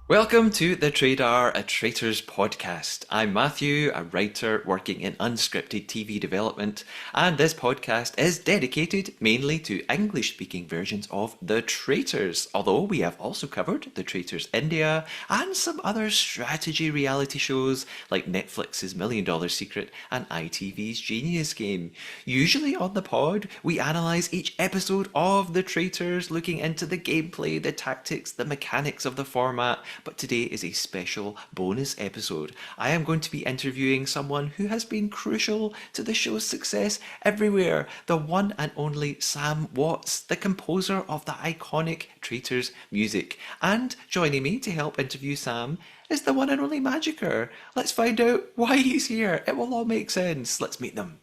Welcome to the Trader, a Traitors podcast. I'm Matthew, a writer working in unscripted TV development, and this podcast is dedicated mainly to English-speaking versions of The Traitors, although we have also covered The Traitors India and some other strategy reality shows like Netflix's Million Dollar Secret and ITV's Genius Game. Usually on the pod, we analyse each episode of The Traitors, looking into the gameplay, the tactics, the mechanics of the format, but today is a special bonus episode. I am going to be interviewing someone who has been crucial to the show's success everywhere, the one and only Sam Watts, the composer of the iconic Traitors music. And joining me to help interview Sam is the one and only MaJiKer. Let's find out why he's here. It will all make sense. Let's meet them.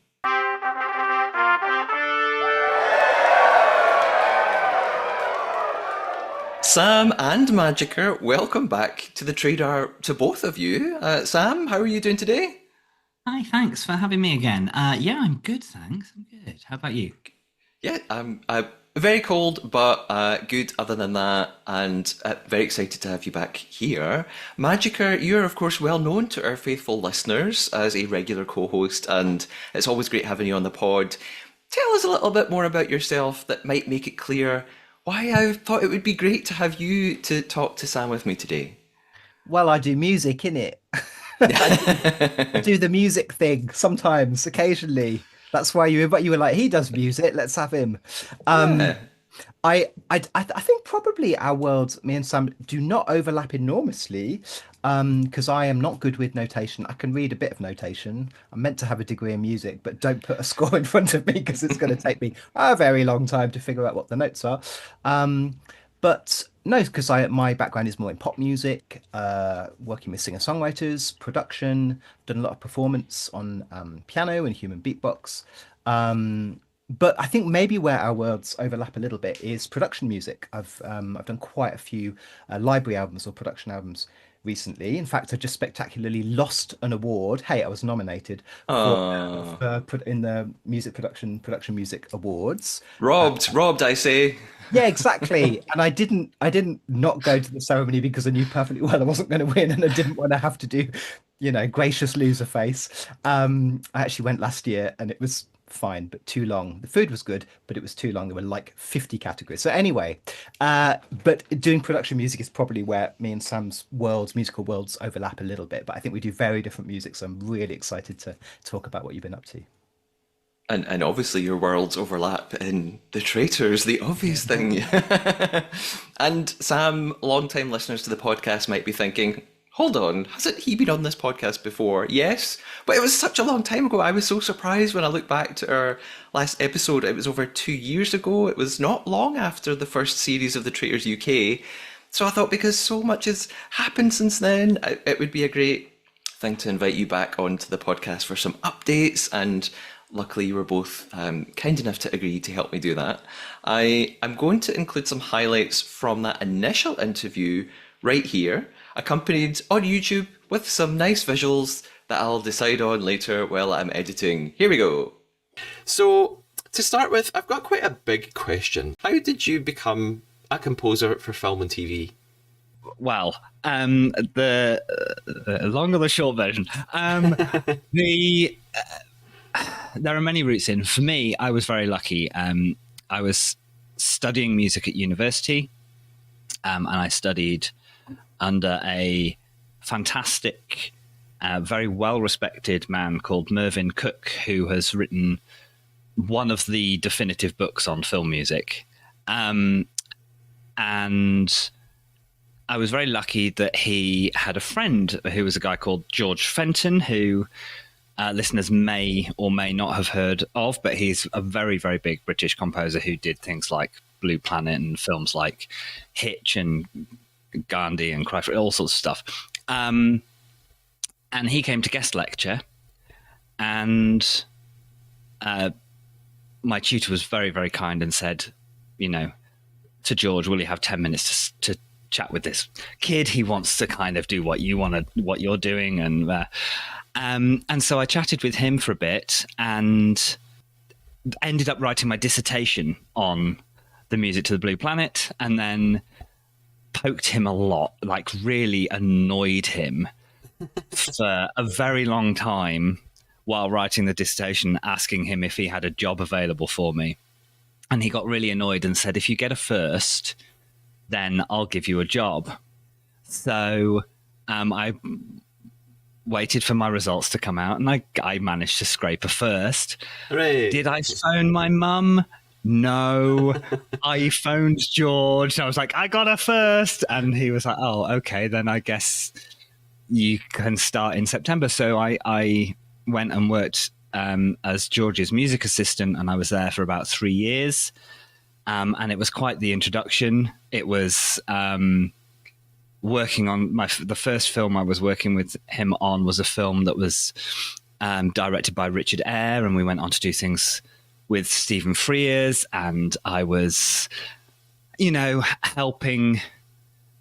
Sam and MaJiKer, welcome back to the Trader to both of you. Sam, how are you doing today? Hi, thanks for having me again. Yeah, I'm good, thanks. I'm good. How about you? Yeah, I'm very cold, but good other than that, and very excited to have you back here. MaJiKer, you're of course well known to our faithful listeners as a regular co-host, and it's always great having you on the pod. Tell us a little bit more about yourself that might make it clear why I thought it would be great to have you to talk to Sam with me today. Well, I do music, innit? I do the music thing sometimes, occasionally. That's why you were like, he does music, let's have him. Yeah. I think probably our worlds, me and Sam, do not overlap enormously, because I am not good with notation. I can read a bit of notation. I'm meant to have a degree in music, but don't put a score in front of me because it's going to take me a very long time to figure out what the notes are. But no, because my background is more in pop music, working with singer-songwriters, production, done a lot of performance on piano and human beatbox. But I think maybe where our worlds overlap a little bit is production music. I've done quite a few library albums or production albums recently. In fact, I just spectacularly lost an award. Hey, I was nominated Oh, in the production music awards. robbed, I say. Yeah, exactly. And I didn't not go to the ceremony because I knew perfectly well I wasn't going to win, and I didn't want to have to do, gracious loser face. I actually went last year, and it was fine, but too long. The food was good, but it was too long. There were like 50 categories. So anyway, but doing production music is probably where me and Sam's musical worlds overlap a little bit. But I think we do very different music, so I'm really excited to talk about what you've been up to. And obviously your worlds overlap in The Traitors, the obvious thing. And Sam, long-time listeners to the podcast might be thinking, hold on, hasn't he been on this podcast before? Yes, but it was such a long time ago. I was so surprised when I look back to our last episode. It was over 2 years ago. It was not long after the first series of The Traitors UK. So I thought because so much has happened since then, it would be a great thing to invite you back onto the podcast for some updates, and luckily you were both kind enough to agree to help me do that. I'm going to include some highlights from that initial interview right here, accompanied on YouTube with some nice visuals that I'll decide on later while I'm editing. Here we go. So, to start with, I've got quite a big question. How did you become a composer for film and TV? Well, the long or the short version. The There are many routes in. For me, I was very lucky. I was studying music at university, and I studied under a fantastic, very well-respected man called Mervyn Cook, who has written one of the definitive books on film music. And I was very lucky that he had a friend who was a guy called George Fenton, who listeners may or may not have heard of, but he's a very, very big British composer who did things like Blue Planet and films like Hitch and Gandhi and Cry for all sorts of stuff. And he came to guest lecture, and my tutor was very, very kind and said, to George, will you have 10 minutes to chat with this kid? He wants to kind of do what you're doing. And so I chatted with him for a bit and ended up writing my dissertation on the music to the Blue Planet. And then poked him a lot, like really annoyed him for a very long time while writing the dissertation, asking him if he had a job available for me. And he got really annoyed and said, if you get a first, then I'll give you a job. So I waited for my results to come out, and I managed to scrape a first. Hooray. Did I phone my mum? No. I phoned George. I was like, I got a first. And he was like, oh, okay, then I guess you can start in September. So I went and worked as George's music assistant, and I was there for about 3 years. And it was quite the introduction. It was working on the first film I was working with him on was a film that was directed by Richard Eyre, and we went on to do things with Stephen Frears, and I was, helping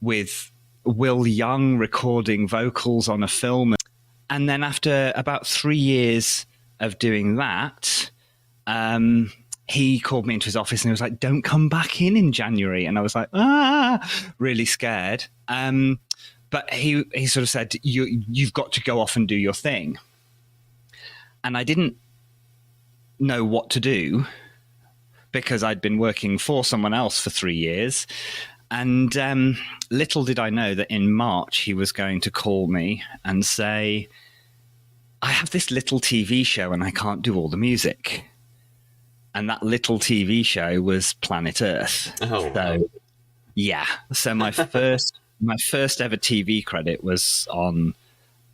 with Will Young recording vocals on a film. And then after about 3 years of doing that, he called me into his office and he was like, don't come back in January. And I was like, really scared. But he sort of said, you've got to go off and do your thing. And I didn't know what to do because I'd been working for someone else for 3 years. And little did I know that in March he was going to call me and say, I have this little TV show and I can't do all the music. And that little TV show was Planet Earth. Oh, so, yeah. So my first ever TV credit was on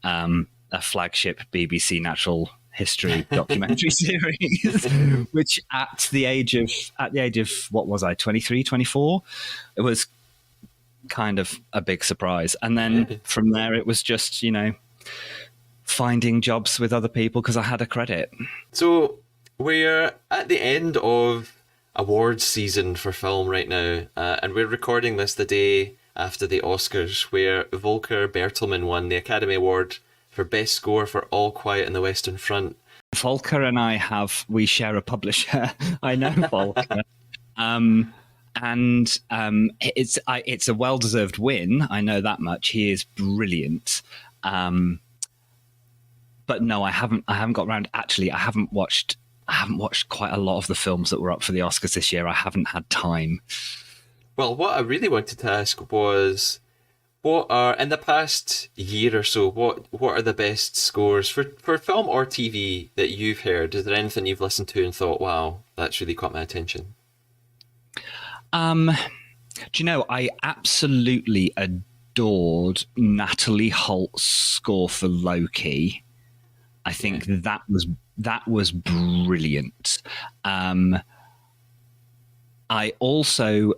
a flagship BBC natural history documentary series, which at the age of what was I, 23, 24, it was kind of a big surprise. And then from there, it was just finding jobs with other people because I had a credit. So we're at the end of awards season for film right now, and we're recording this the day after the Oscars, where Volker Bertelmann won the Academy Award for Best Score for All Quiet on the Western Front. Volker and we share a publisher. I know Volker. And it's a well-deserved win. I know that much. He is brilliant. But no, I haven't got around. Actually, I haven't watched quite a lot of the films that were up for the Oscars this year. I haven't had time. Well, what I really wanted to ask was, what are, in the past year or so, what are the best scores for film or TV that you've heard? Is there anything you've listened to and thought, wow, that's really caught my attention? Do you know, I absolutely adored Natalie Holt's score for Loki. I think that was brilliant. I also,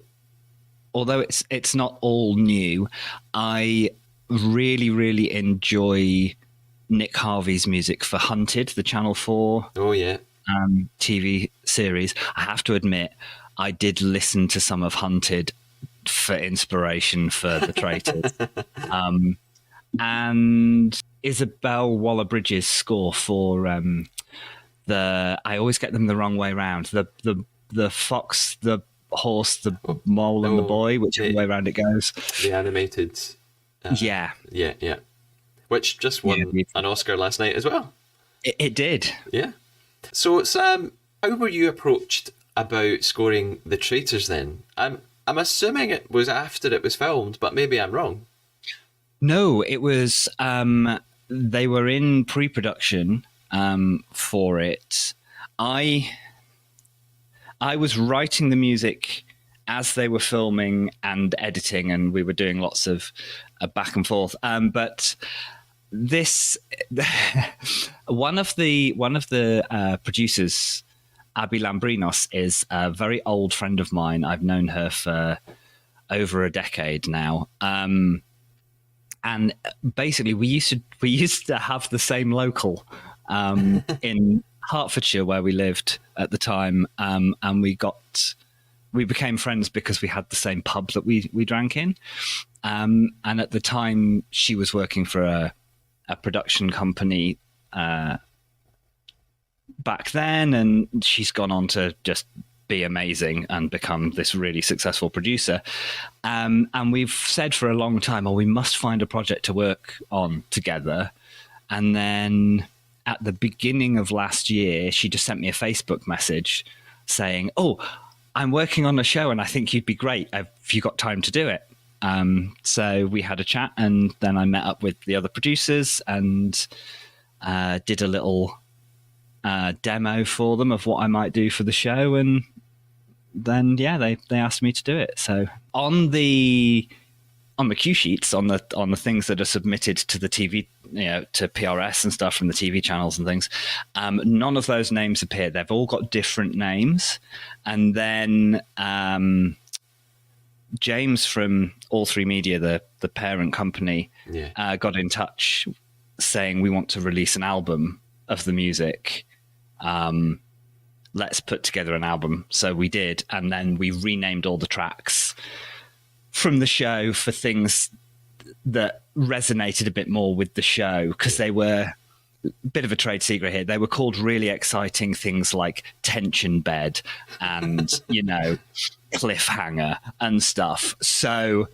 although it's not all new, I really, really enjoy Nick Harvey's music for Hunted, the Channel 4 TV series. I have to admit, I did listen to some of Hunted for inspiration for the Traitors. And Isabel Waller-Bridges' score for I always get them the wrong way around. The fox, the horse, the mole, and the boy, whichever way around it goes. The animated. Yeah. Which just won an Oscar last night as well. It did. Yeah. So, Sam, how were you approached about scoring The Traitors then? I'm assuming it was after it was filmed, but maybe I'm wrong. No, it was. They were in pre-production for it. I was writing the music as they were filming and editing, and we were doing lots of back and forth. But this one of the producers, Abby Lambrinos, is a very old friend of mine. I've known her for over a decade now. And basically, we used to have the same local in Hertfordshire where we lived at the time, and we became friends because we had the same pub that we drank in. And at the time, she was working for a production company back then, and she's gone on to just be amazing and become this really successful producer. And we've said for a long time, we must find a project to work on together. And then at the beginning of last year, she just sent me a Facebook message saying, I'm working on a show and I think you'd be great. Have you got time to do it? So we had a chat, and then I met up with the other producers and did a little demo for them of what I might do for the show. And then, they asked me to do it. So on the cue sheets, on the things that are submitted to the TV, to PRS and stuff from the TV channels and things, none of those names appear. They've all got different names. And then James from All 3 Media, the parent company, got in touch saying, we want to release an album of the music. Let's put together an album. So we did. And then we renamed all the tracks from the show for things that resonated a bit more with the show, because they were a bit of a trade secret here. They were called really exciting things like Tension Bed and, Cliffhanger and stuff. So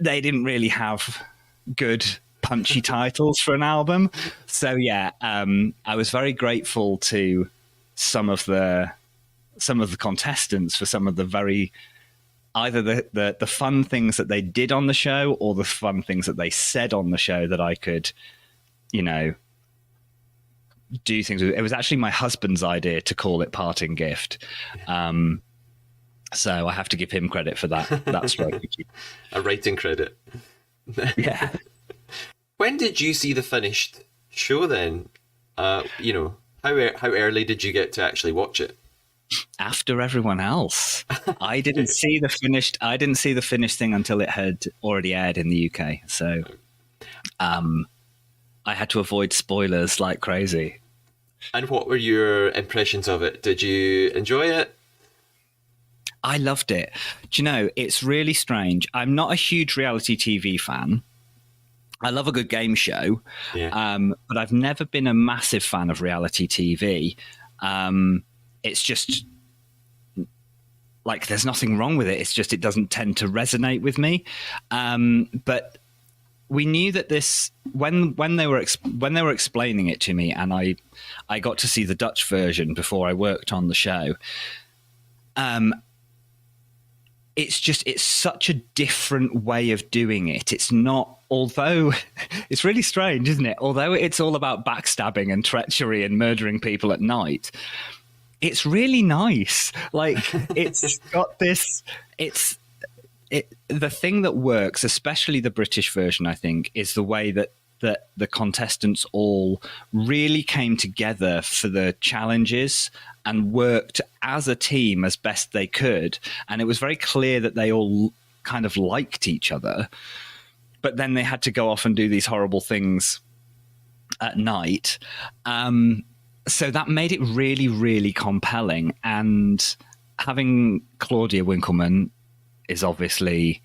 they didn't really have good punchy titles for an album. So I was very grateful to some of the contestants for some of the very, either the fun things that they did on the show or the fun things that they said on the show that I could, do things with. It was actually my husband's idea to call it Parting Gift. So I have to give him credit for that. That's right. A writing credit. Yeah. When did you see the finished show then? How early did you get to actually watch it? After everyone else. I didn't see the finished thing until it had already aired in the UK. So I had to avoid spoilers like crazy. And what were your impressions of it? Did you enjoy it? I loved it. Do you know, it's really strange. I'm not a huge reality TV fan. I love a good game show, but I've never been a massive fan of reality TV. It's just like there's nothing wrong with it. It's just it doesn't tend to resonate with me. But we knew that this when they were explaining it to me, and I got to see the Dutch version before I worked on the show. It's such a different way of doing it. It's not, although it's really strange, isn't it? Although it's all about backstabbing and treachery and murdering people at night, it's really nice. Like it's got this, the thing that works, especially the British version, I think, is the way that the contestants all really came together for the challenges and worked as a team as best they could. And it was very clear that they all kind of liked each other, but then they had to go off and do these horrible things at night. So that made it really, really compelling. And having Claudia Winkleman is obviously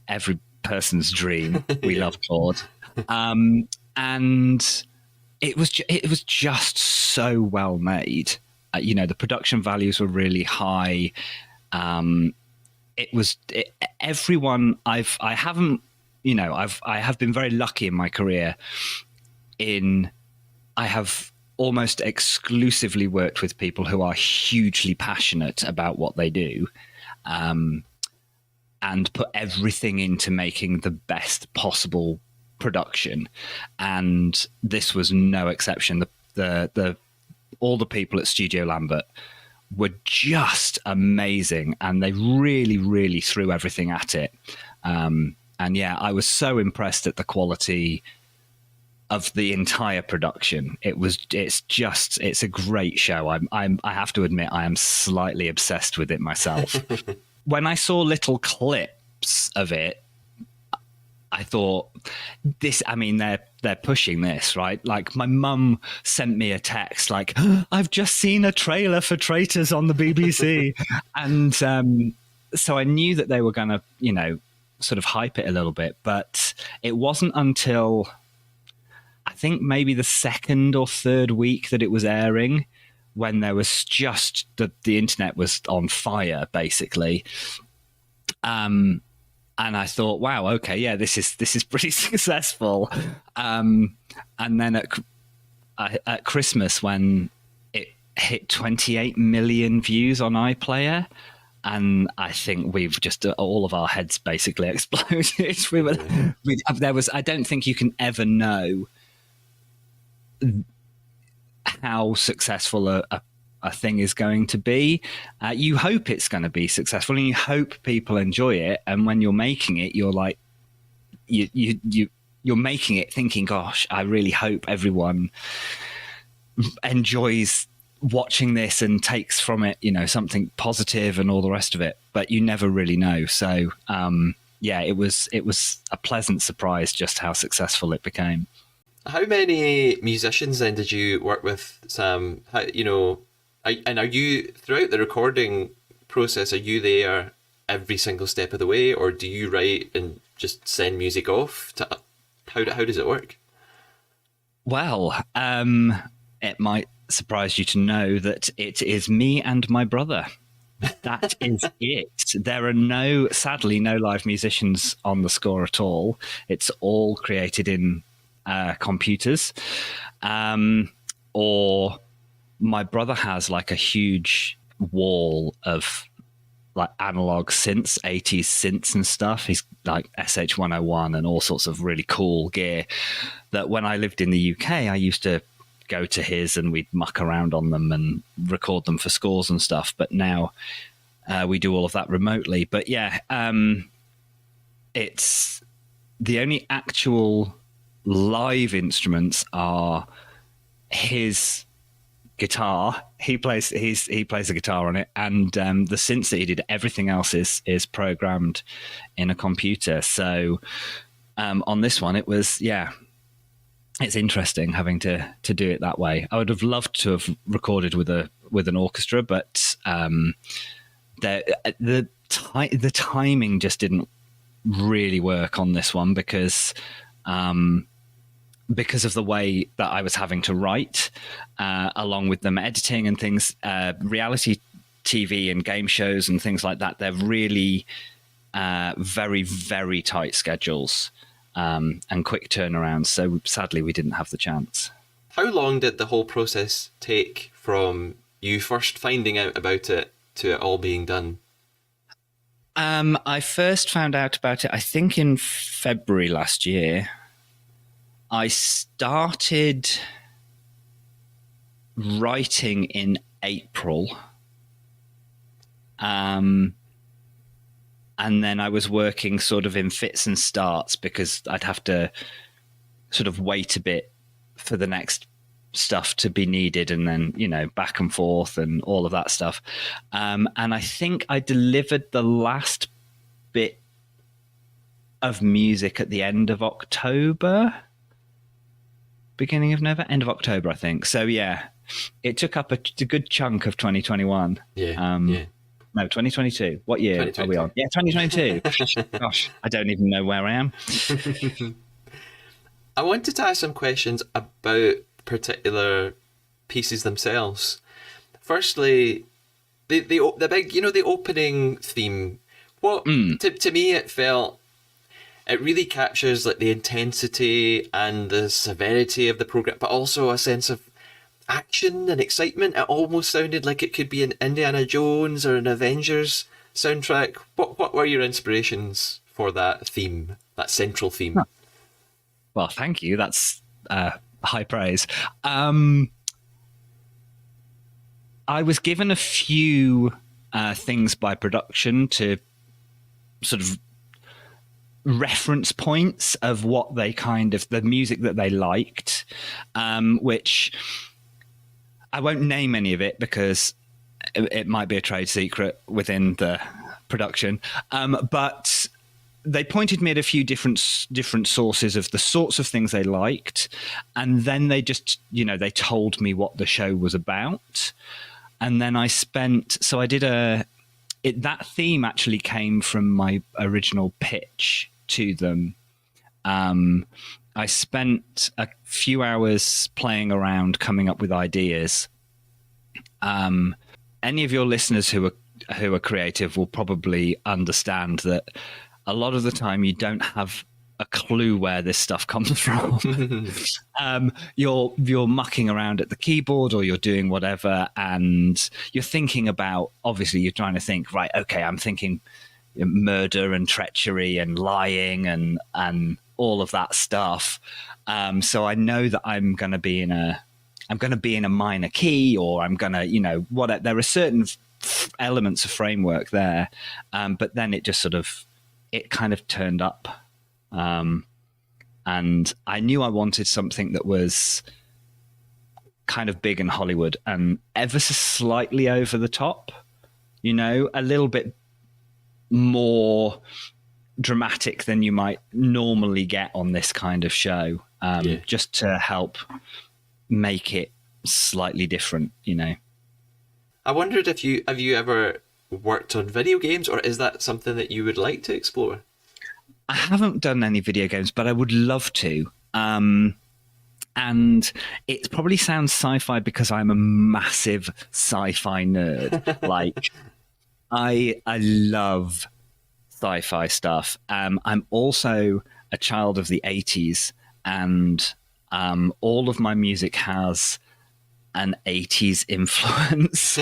every person's dream. We love Claude. And it was just so well made. The production values were really high. Everyone I have been very lucky in my career I have almost exclusively worked with people who are hugely passionate about what they do, and put everything into making the best possible production. And this was no exception. All the people at Studio Lambert were just amazing, and they really, really threw everything at it. I was so impressed at the quality of the entire production. It's a great show. I have to admit, I am slightly obsessed with it myself. When I saw little clips of it, I thought, they're pushing this, right? Like my mum sent me a text like, I've just seen a trailer for Traitors on the BBC. And so I knew that they were going to, sort of hype it a little bit. But it wasn't until I think maybe the second or third week that it was airing when there was just the internet was on fire, basically. And I thought, wow, okay, yeah, this is pretty successful. And then at Christmas, when it hit 28 million views on iPlayer, and I think we've just all of our heads basically exploded. I don't think you can ever know how successful a thing is going to be. You hope it's going to be successful, and you hope people enjoy it. And when you're making it, you're like, you're making it thinking, gosh, I really hope everyone enjoys watching this and takes from it, something positive and all the rest of it. But you never really know. So, it was a pleasant surprise just how successful it became. How many musicians then did you work with, Sam? Are you, throughout the recording process, are you there every single step of the way, or do you write and just send music off? How does it work? Well, it might surprise you to know that it is me and my brother. That is it. There are sadly no live musicians on the score at all. It's all created in computers, or my brother has like a huge wall of like analog synths, 80s synths and stuff. He's like SH-101 and all sorts of really cool gear that when I lived in the UK, I used to go to his and we'd muck around on them and record them for scores and stuff. But now we do all of that remotely. But yeah, it's the only actual live instruments are his guitar. He plays a guitar on it, and the synths that he did. Everything else is programmed in a computer. So on this one, it was it's interesting having to do it that way. I would have loved to have recorded with an orchestra, but the timing just didn't really work on this one because of the way that I was having to write, along with them editing and things. Reality TV and game shows and things like that, they're really very, very tight schedules. And quick turnarounds. So sadly, we didn't have the chance. How long did the whole process take from you first finding out about it to it all being done? I first found out about it, I think, in February last year. I started writing in April. And then I was working sort of in fits and starts because I'd have to sort of wait a bit for the next stuff to be needed, and then, back and forth and all of that stuff. And I think I delivered the last bit of music at the end of October, beginning of November, end of October, I think. So yeah, it took up a good chunk of 2021. Yeah. No, 2022. What year are we on? Yeah, 2022. Gosh, I don't even know where I am. I wanted to ask some questions about particular pieces themselves. Firstly, the big, the opening theme. What to me it felt, it really captures like the intensity and the severity of the program, but also a sense of action and excitement. It almost sounded like it could be an Indiana Jones or an Avengers soundtrack. What were your inspirations for that theme, that central theme? Well, thank you. That's high praise. I was given a few things by production to sort of reference points of what they the music that they liked, which I won't name any of it because it might be a trade secret within the production. But they pointed me at a few different sources of the sorts of things they liked. And then they just, they told me what the show was about. And then I did that theme actually came from my original pitch to them. I spent a few hours playing around, coming up with ideas, any of your listeners who are creative will probably understand that a lot of the time you don't have a clue where this stuff comes from. You're mucking around at the keyboard or you're doing whatever, and you're thinking about, obviously you're trying to think, right, okay, I'm thinking murder and treachery and lying and all of that stuff. So I know that I'm going to be in a minor key, or I'm going to, there are certain elements of framework there. But then it just it kind of turned up. And I knew I wanted something that was kind of big in Hollywood and ever so slightly over the top, a little bit more dramatic than you might normally get on this kind of show, just to help make it slightly different, I wondered if have you ever worked on video games, or is that something that you would like to explore? I haven't done any video games, but I would love to. And it probably sounds sci-fi because I'm a massive sci-fi nerd. Like, I love sci-fi stuff. I'm also a child of the 80s, and all of my music has an 80s influence.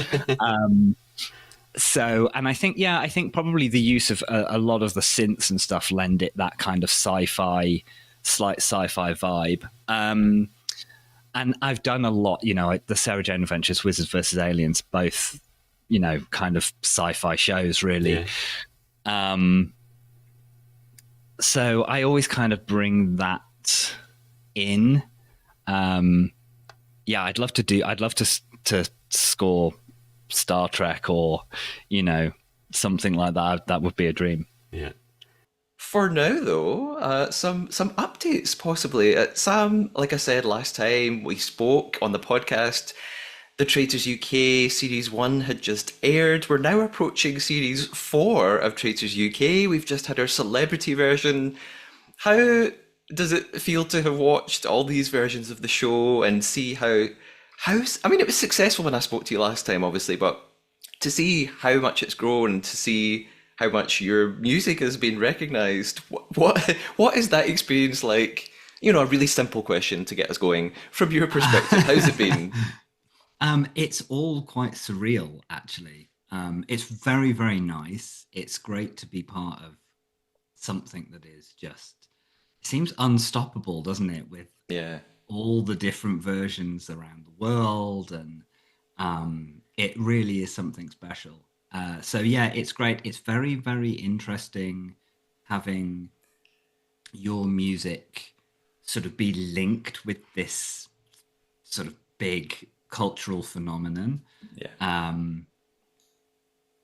And I think probably the use of a lot of the synths and stuff lend it that kind of slight sci-fi vibe. And I've done a lot, the Sarah Jane Adventures, Wizards versus Aliens, both, kind of sci-fi shows, really. Yeah. So I always kind of bring that in. I'd love to score Star Trek or, something like that. That would be a dream. Yeah. For now, though, some updates possibly. Sam, like I said last time we spoke on the podcast, the Traitors UK Series 1 had just aired. We're now approaching Series 4 of Traitors UK. We've just had our celebrity version. How does it feel to have watched all these versions of the show and see how I mean, it was successful when I spoke to you last time, obviously, but to see how much it's grown, to see how much your music has been recognised, what is that experience like? A really simple question to get us going. From your perspective, how's it been? It's all quite surreal, actually. It's very, very nice. It's great to be part of something that is just, it seems unstoppable, doesn't it? With all the different versions around the world, and it really is something special. It's great. It's very, very interesting having your music sort of be linked with this sort of big cultural phenomenon.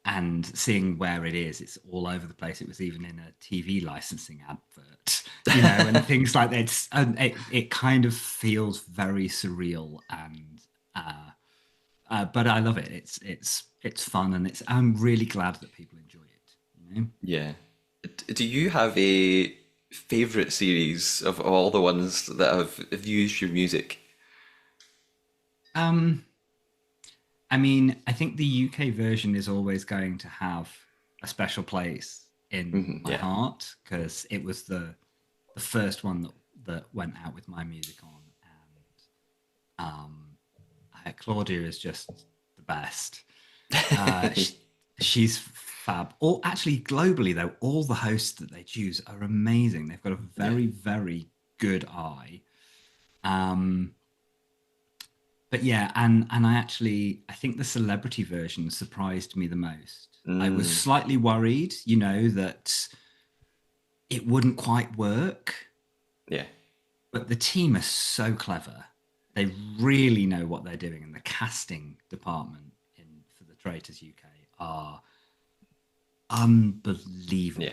And seeing where it is, it's all over the place. It was even in a TV licensing advert, and things like that. And it kind of feels very surreal, and but I love it. It's fun, and I'm really glad that people enjoy it. Yeah. Do you have a favorite series of all the ones that have used your music? I mean, I think the UK version is always going to have a special place in my heart, because it was the first one that went out with my music on, and Claudia is just the best. She's fab. Actually, globally though, all the hosts that they choose are amazing. They've got a very, very good eye. But and I think the celebrity version surprised me the most. I was slightly worried, that it wouldn't quite work. Yeah. But the team are so clever. They really know what they're doing, and the casting department for the Traitors UK are unbelievable.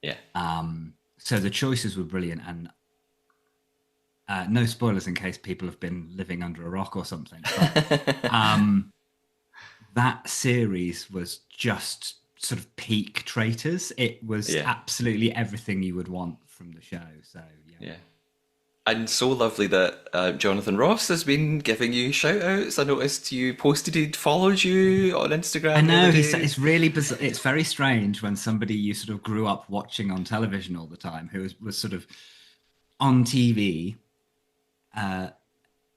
Yeah. So the choices were brilliant, and no spoilers in case people have been living under a rock or something. But, that series was just sort of peak Traitors. It was absolutely everything you would want from the show. So yeah. And so lovely that Jonathan Ross has been giving you shout outs. I noticed you posted he'd followed you on Instagram I the know other he day. said it's really bizarre. It's very strange when somebody you sort of grew up watching on television all the time, who was sort of on TV,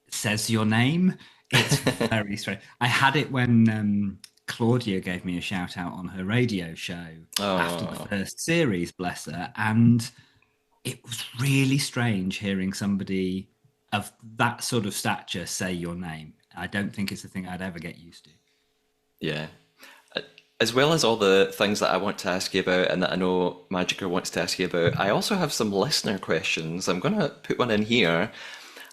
says your name. It's very strange. I had it when Claudia gave me a shout out on her radio show after the Oh, first series, bless her, and it was really strange hearing somebody of that sort of stature say your name. I don't think it's a thing I'd ever get used to. yeah. As well as all the things that I want to ask you about and that I know MaJiKer wants to ask you about, I also have some listener questions. I'm going to put one in here.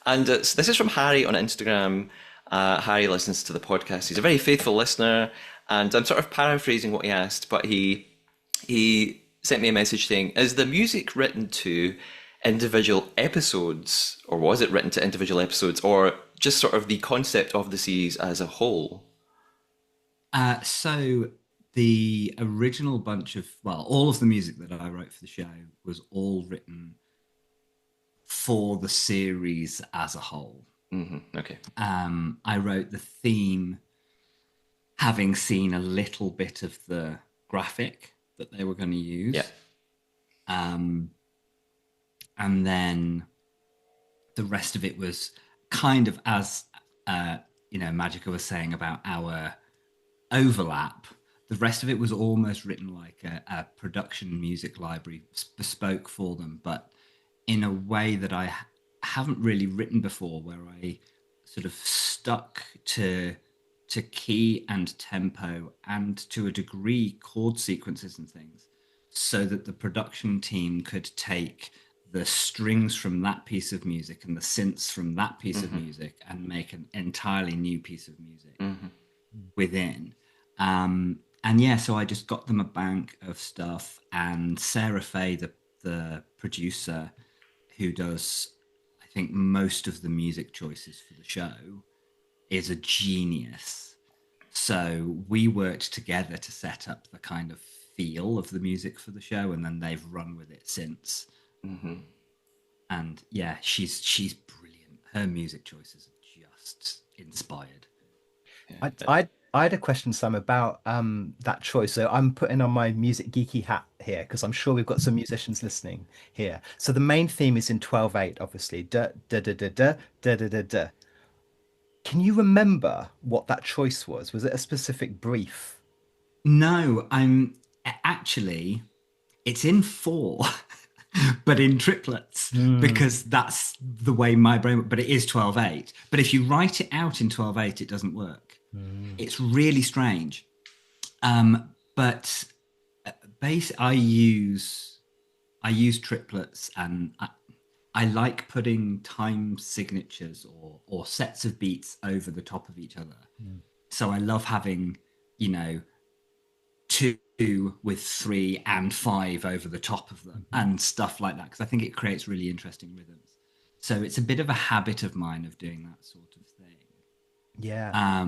And this is from Harry on Instagram. Harry listens to the podcast. He's a very faithful listener. And I'm sort of paraphrasing what he asked, but he sent me a message saying, is the music written to individual episodes, or was it written to individual episodes, or just sort of the concept of the series as a whole? So the original bunch of, well, all of the music that I wrote for the show was all written for the series as a whole. Okay. I wrote the theme having seen a little bit of the graphic that they were going to use. Yeah. And then the rest of it was kind of as, MaJiKer was saying about our overlap. The rest of it was almost written like a production music library bespoke for them, but in a way that I haven't really written before, where I sort of stuck to key and tempo and to a degree chord sequences and things, so that the production team could take the strings from that piece of music and the synths from that piece of music and make an entirely new piece of music within. And yeah, so I just got them a bank of stuff, and Sarah Fay, the producer who does, I think, most of the music choices for the show, is a genius. So we worked together to set up the kind of feel of the music for the show, and then they've run with it since. And yeah, she's brilliant. Her music choices are just inspired. I had a question, Sam, about that choice. So I'm putting on my music geeky hat here because I'm sure we've got some musicians listening here. So the main theme is in 12/8, obviously. Da da da da da da da da da. Can you remember what that choice was? Was it a specific brief? No, I'm actually, it's in four, but in triplets, because that's the way my brain, but it is 12/8. But if you write it out in 12/8, it doesn't work. It's really strange. But I use triplets, and I like putting time signatures or sets of beats over the top of each other. So I love having, 2 with 3 and 5 over the top of them and stuff like that, because I think it creates really interesting rhythms. So it's a bit of a habit of mine of doing that sort of thing. Yeah.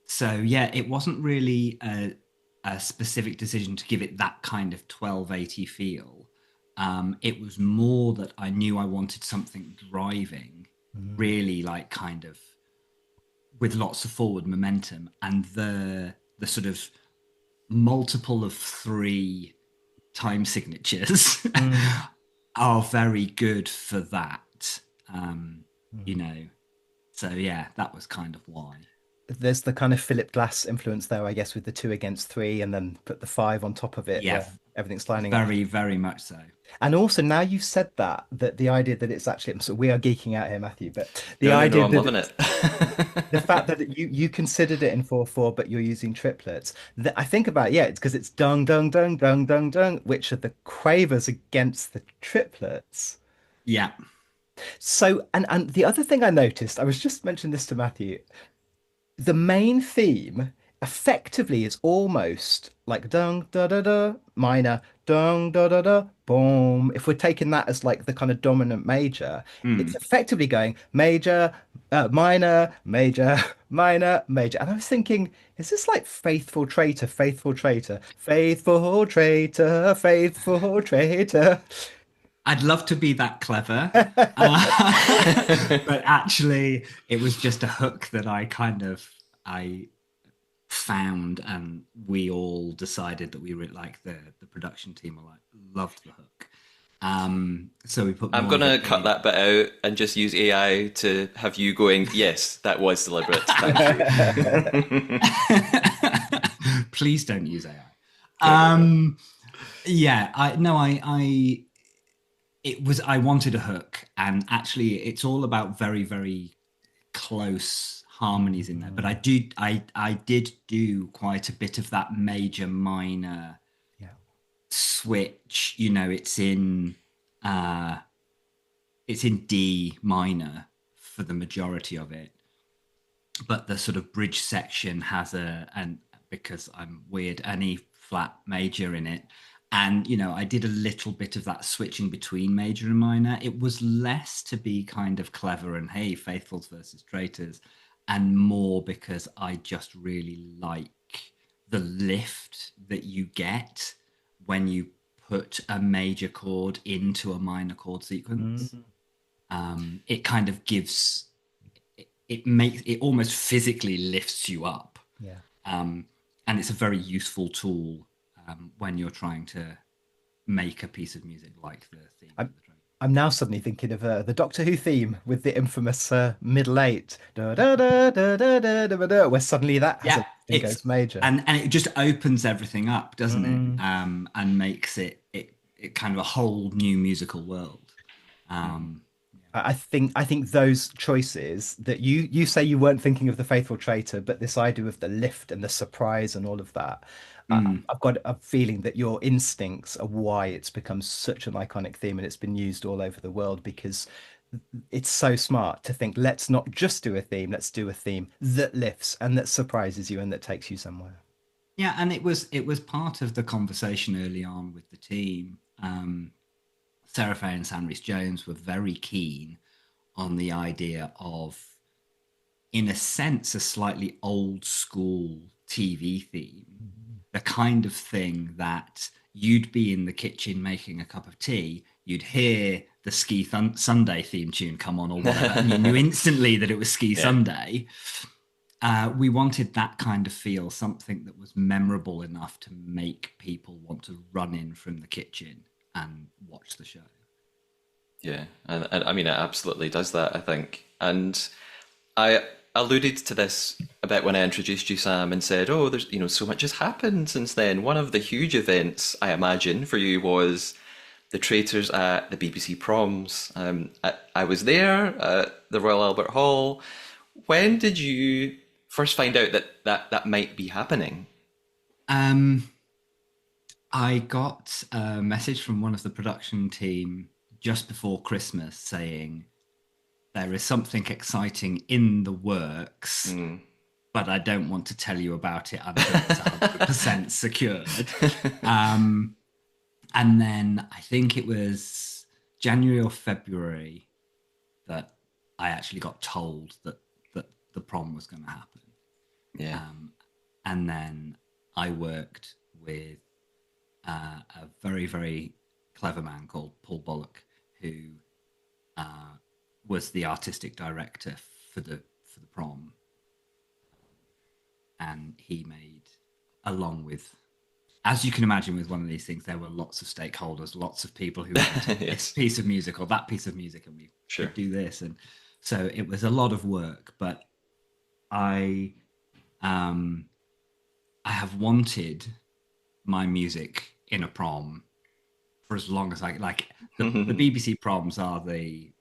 So yeah, it wasn't really a specific decision to give it that kind of 1280 feel. It was more that I knew I wanted something driving, really like kind of with lots of forward momentum, and the sort of multiple of 3 time signatures are very good for that. So yeah, that was kind of why. There's the kind of Philip Glass influence there, I guess, with the 2 against 3 and then put the 5 on top of it. Yeah, where everything's lining up. very, very much so. And also, now you've said that the idea that it's actually, so we are geeking out here, Matthew, but the No, idea I'm that loving it. the fact that you considered it in 4/4, but you're using triplets. I think about, yeah, it's because it's dung dung dung dung dung dung, which are the quavers against the triplets. Yeah. So, and the other thing I noticed, I was just mentioning this to Matthew, the main theme effectively is almost like dung da da da minor dung da da da boom. If we're taking that as like the kind of dominant major, it's effectively going major, minor, major, minor, major. And I was thinking, is this like faithful traitor, faithful traitor, faithful traitor, faithful traitor? I'd love to be that clever, but actually, it was just a hook that I found, and we all decided that we were like the production team were like loved the hook. So we put. I'm more of gonna it cut in. that bit out and just use AI to have you going, yes, that was deliberate. Thank you. Please don't use AI. There we go. Yeah, I it was, I wanted a hook, and actually it's all about very, very close harmonies in there. But I did do quite a bit of that major minor Yeah. switch. You know, it's in D minor for the majority of it, but the sort of bridge section has and because I'm weird, an E flat major in it. And, you know, I did a little bit of that switching between major and minor. It was less to be kind of clever and, hey, Faithfuls versus Traitors, and more because I just really like the lift that you get when you put a major chord into a minor chord sequence. It kind of gives, it makes, it almost physically lifts you up. Yeah. And it's a very useful tool when you're trying to make a piece of music like the theme of the train. I'm now suddenly thinking of the Doctor Who theme with the infamous middle eight, da, da, da, da, da, da, da, da, where suddenly that has Yeah, and goes major. and it just opens everything up, doesn't it? And makes it kind of a whole new musical world. I think those choices that you say you weren't thinking of the Faithful Traitor, but this idea of the lift and the surprise and all of that, I've got a feeling that your instincts are why it's become such an iconic theme and it's been used all over the world, because it's so smart to think, let's not just do a theme, let's do a theme that lifts and that surprises you and that takes you somewhere. Yeah, and it was part of the conversation early on with the team. Sarah Fay and Sam Rhys-Jones were very keen on the idea of, in a sense, a slightly old school TV theme, the kind of thing that you'd be in the kitchen making a cup of tea, you'd hear the Sunday theme tune come on or whatever, and you knew instantly that it was Ski Sunday. We wanted that kind of feel, something that was memorable enough to make people want to run in from the kitchen and watch the show. Yeah, and I mean, it absolutely does that, I think. And I alluded to this a bit when I introduced you, Sam, and said, oh, there's, you know, so much has happened since then. One of the huge events, I imagine, for you was the Traitors at the BBC Proms. I was there at the Royal Albert Hall. When did you first find out that might be happening? I got a message from one of the production team just before Christmas saying there is something exciting in the works, but I don't want to tell you about it until it's 100% secured. And then I think it was January or February that I actually got told that the prom was going to happen. Yeah. And then I worked with a very, very clever man called Paul Bullock, who was the artistic director for the prom. And he made, along with, as you can imagine with one of these things, there were lots of stakeholders, lots of people who wanted this piece of music or that piece of music, and we should do this. And so it was a lot of work, but I have wanted my music in a prom for as long as I like. The BBC proms are the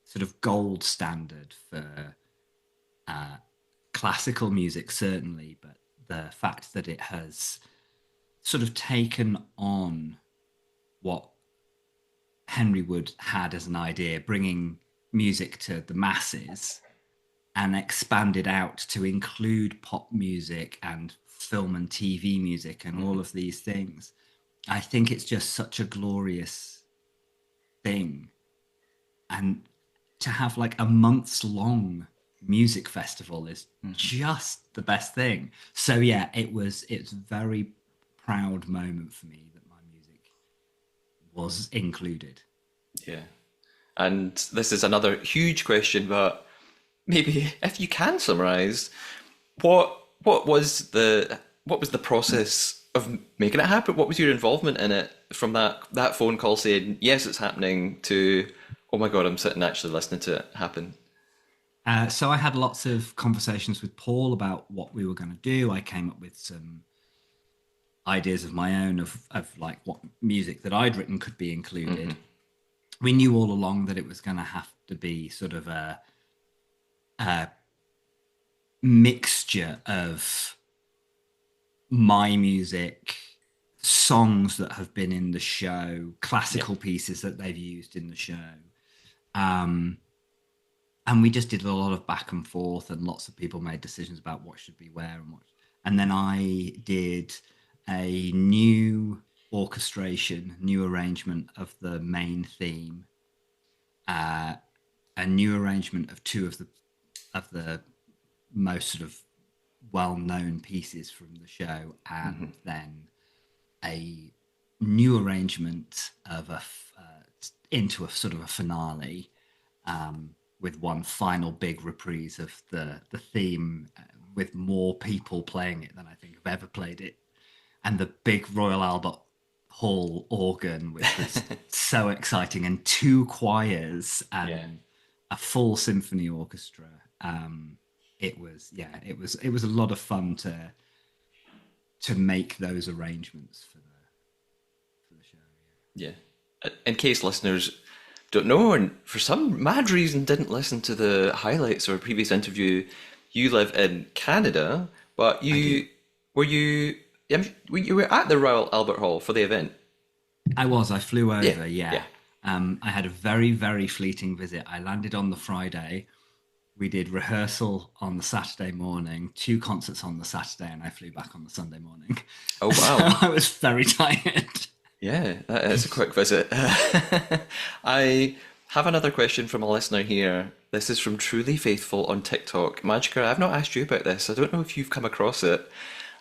sort of gold standard for classical music, certainly, but the fact that it has sort of taken on what Henry Wood had as an idea, bringing music to the masses, and expanded out to include pop music and film and TV music and all of these things. I think it's just such a glorious thing. And to have like a month's long music festival is just the best thing. So yeah, it's a very proud moment for me that my music was included. Yeah. And this is another huge question, but maybe if you can summarize, what was the process of making it happen? What was your involvement in it from that phone call saying, yes, it's happening, to, oh my God, I'm sitting actually listening to it happen? So I had lots of conversations with Paul about what we were going to do. I came up with some ideas of my own of like what music that I'd written could be included. We knew all along that it was going to have to be sort of a mixture of my music, songs that have been in the show, classical pieces that they've used in the show. And we just did a lot of back and forth, and lots of people made decisions about what should be where and what. And then I did a new orchestration, new arrangement of the main theme, a new arrangement of two of the most sort of well-known pieces from the show, and then a new arrangement of into a sort of a finale, with one final big reprise of the theme, with more people playing it than I think have ever played it, and the big Royal Albert Hall organ, which was so exciting, and two choirs and a full symphony orchestra. It was a lot of fun to make those arrangements for the show. Yeah. In case listeners don't know, and for some mad reason didn't listen to the highlights or a previous interview, you live in Canada, but you were at the Royal Albert Hall for the event. I flew over. Yeah. I had a very, very fleeting visit. I landed on the Friday. We did rehearsal on the Saturday morning, 2 concerts on the Saturday, and I flew back on the Sunday morning. Oh, wow. So I was very tired. Yeah, that is a quick visit. I have another question from a listener here. This is from Truly Faithful on TikTok. MaJiKer, I've not asked you about this. I don't know if you've come across it.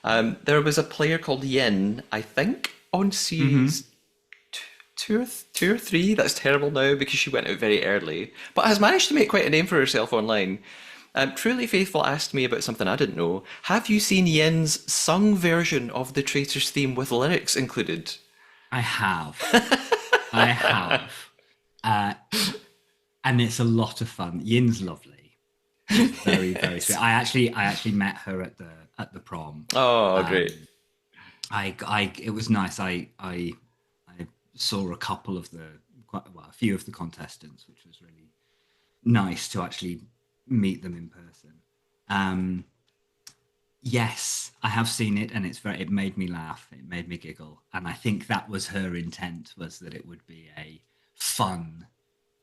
There was a player called Yin, I think, on series two or three. That's terrible now because she went out very early, but has managed to make quite a name for herself online. Truly Faithful asked me about something I didn't know. Have you seen Yin's sung version of the Traitors theme with lyrics included? I have. I have. And it's a lot of fun. Yin's lovely. She's very, very sweet. I actually met her at the prom. Oh, great. It was nice. I saw a few of the contestants, which was really nice to actually meet them in person. Yes, I have seen it, and it made me laugh. It made me giggle, and I think that was her intent, was that it would be a fun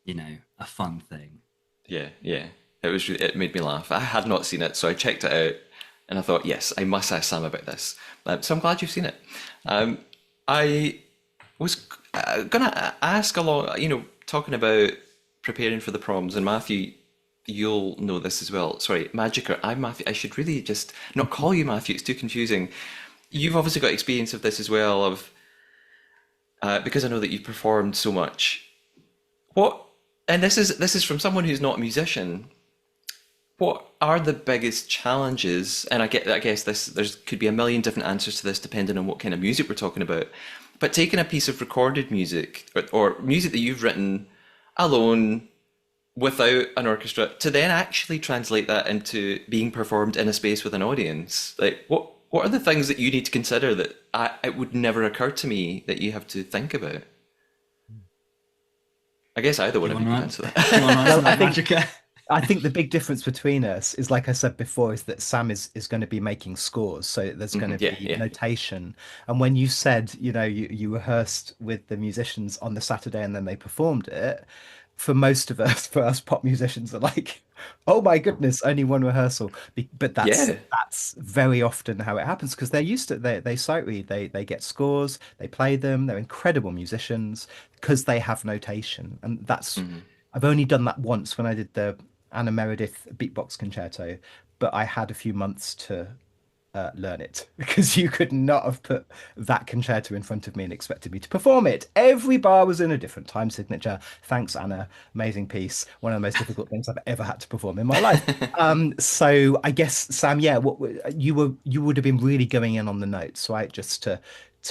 thing. Yeah. It made me laugh. I had not seen it, so I checked it out, and I thought, yes, I must ask Sam about this. So I'm glad you've seen it. I was gonna ask along, talking about preparing for the proms, and Matthew, you'll know this as well. Sorry, MaJiKer, I'm Matthew. I should really just not call you Matthew. It's too confusing. You've obviously got experience of this as well, because I know that you've performed so much. And this is from someone who's not a musician. What are the biggest challenges? And I guess there could be a million different answers to this depending on what kind of music we're talking about. But taking a piece of recorded music or music that you've written alone, without an orchestra, to then actually translate that into being performed in a space with an audience, like what are the things that you need to consider that it would never occur to me that you have to think about? I guess either one of you can answer that. I think the big difference between us is, like I said before, is that Sam is going to be making scores, so there's going to be notation. And when you said, you rehearsed with the musicians on the Saturday and then they performed it, for most of us, for us pop musicians, are like, oh my goodness, only one rehearsal. But that's very often how it happens, because they're used to they sight read, they get scores, they play them, they're incredible musicians because they have notation. And that's I've only done that once when I did the Anna Meredith beatbox concerto, but I had a few months to learn it because you could not have put that concerto in front of me and expected me to perform it. Every bar was in a different time signature. Thanks, Anna. Amazing piece. One of the most difficult things I've ever had to perform in my life. So I guess Sam, yeah, you would have been really going in on the notes, right? Just to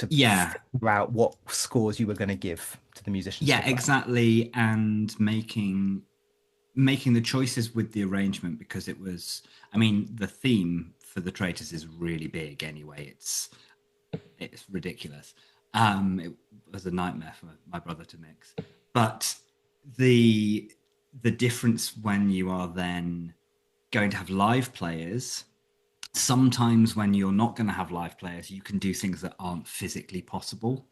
Yeah, figure out what scores you were going to give to the musicians. yeah, exactly, and making the choices with the arrangement, because it was, I mean, the theme for the Traitors is really big anyway. It's ridiculous. It was a nightmare for my brother to mix, but the difference when you are then going to have live players, sometimes when you're not going to have live players, you can do things that aren't physically possible.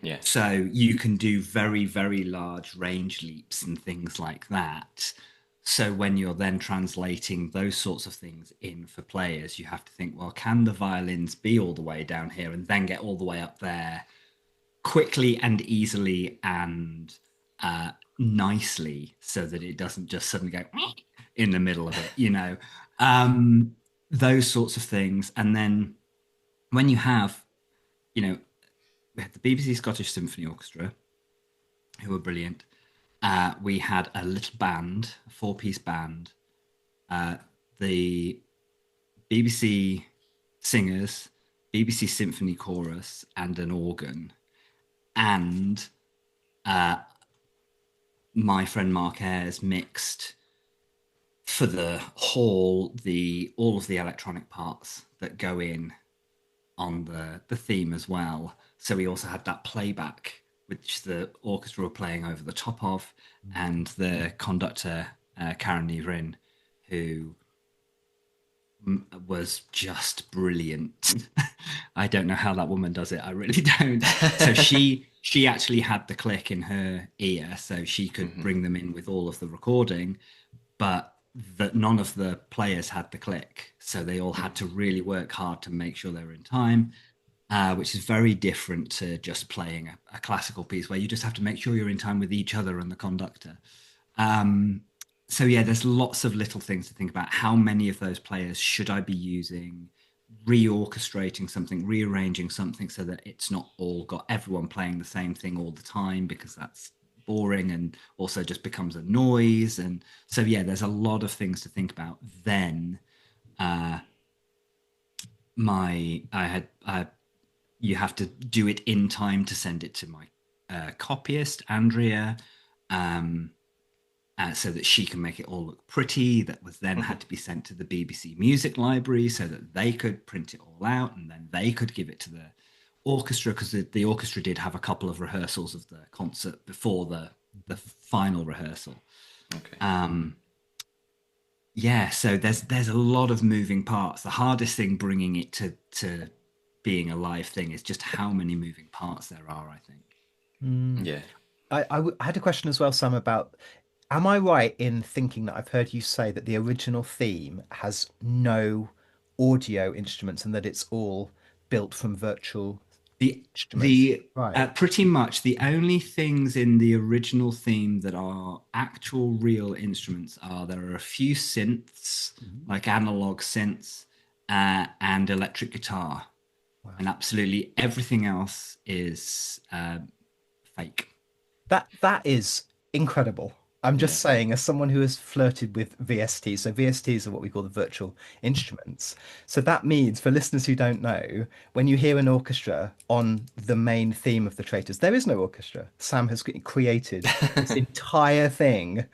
Yeah. So you can do very, very large range leaps and things like that. So when you're then translating those sorts of things in for players, you have to think, well, can the violins be all the way down here and then get all the way up there quickly and easily and nicely, so that it doesn't just suddenly go in the middle of it, those sorts of things. And then when you have, we had the BBC Scottish Symphony Orchestra, who were brilliant. We had a little band, a 4-piece band, the BBC singers, BBC Symphony Chorus, and an organ. And my friend Mark Ayres mixed for the hall all of the electronic parts that go in on the theme as well. So we also had that playback, which the orchestra were playing over the top of, and the conductor, Karen Niverin, who was just brilliant. I don't know how that woman does it. I really don't. So she actually had the click in her ear, so she could bring them in with all of the recording, but that none of the players had the click. So they all had to really work hard to make sure they were in time. Which is very different to just playing a classical piece where you just have to make sure you're in time with each other and the conductor. So yeah, there's lots of little things to think about. How many of those players should I be using? Reorchestrating something, rearranging something so that it's not all got everyone playing the same thing all the time, because that's boring and also just becomes a noise. And so yeah, there's a lot of things to think about. Then you have to do it in time to send it to my copyist, Andrea, so that she can make it all look pretty. That was then had to be sent to the BBC Music Library so that they could print it all out, and then they could give it to the orchestra, because the orchestra did have a couple of rehearsals of the concert before the final rehearsal. Okay. Yeah, so there's a lot of moving parts. The hardest thing bringing it to being a live thing is just how many moving parts there are, I think. Yeah. I had a question as well, Sam, about, am I right in thinking that I've heard you say that the original theme has no audio instruments and that it's all built from virtual instruments? Right. Pretty much the only things in the original theme that are actual real instruments there are a few synths, like analog synths, and electric guitar. Wow. And absolutely everything else is fake. That is incredible. I'm just saying, as someone who has flirted with VSTs, so VSTs are what we call the virtual instruments. So that means, for listeners who don't know, when you hear an orchestra on the main theme of the Traitors, there is no orchestra. Sam has created this entire thing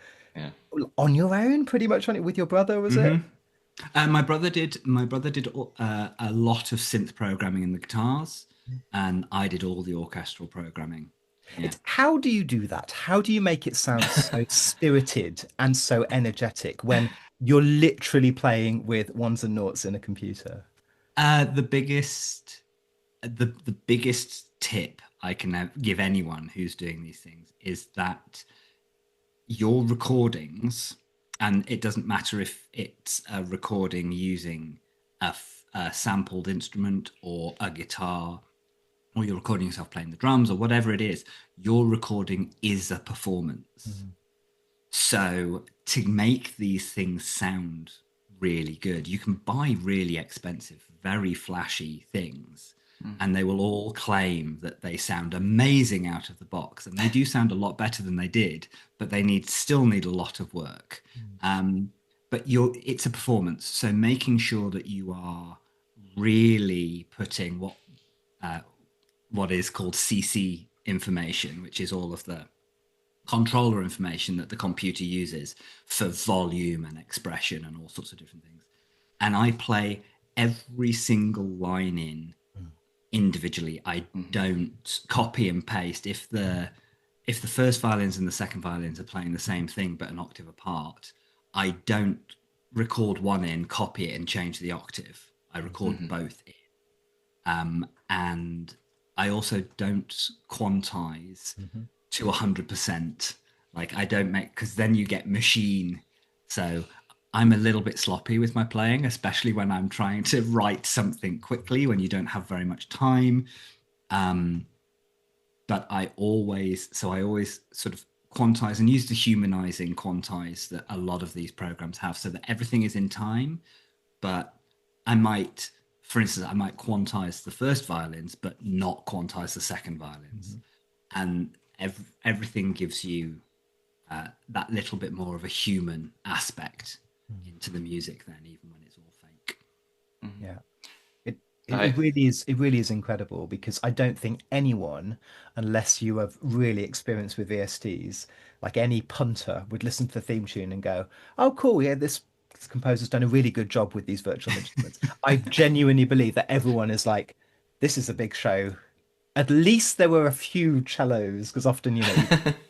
on your own, pretty much on it with your brother, was it? My brother did a lot of synth programming in the guitars, and I did all the orchestral programming. Yeah. How do you do that? How do you make it sound so spirited and so energetic when you're literally playing with ones and noughts in a computer? The biggest tip I can give anyone who's doing these things is that your recordings, and it doesn't matter if it's a recording using a sampled instrument or a guitar, or you're recording yourself playing the drums or whatever it is, your recording is a performance. So to make these things sound really good. You can buy really expensive, very flashy things, and they will all claim that they sound amazing out of the box, and they do sound a lot better than they did, but they still need a lot of work. But it's a performance, so making sure that you are really putting what is called CC information, which is all of the controller information that the computer uses for volume and expression and all sorts of different things. And I play every single line in individually. I don't copy and paste. If the first violins and the second violins are playing the same thing but an octave apart, I don't record one in, copy it, and change the octave. I record both in. And I also don't quantize to 100%. Like, I don't because then you get machine. So I'm a little bit sloppy with my playing, especially when I'm trying to write something quickly when you don't have very much time. But I always sort of quantize and use the humanizing quantize that a lot of these programs have, so that everything is in time. But for instance, I might quantize the first violins, but not quantize the second violins. And everything gives you that little bit more of a human aspect into the music then, even when it's all fake. Yeah. It really is incredible, because I don't think anyone, unless you have really experienced with VSTs, like any punter, would listen to the theme tune and go, oh, cool, yeah, this composer's done a really good job with these virtual instruments. I genuinely believe that everyone is like, this is a big show. At least there were a few cellos, because often, you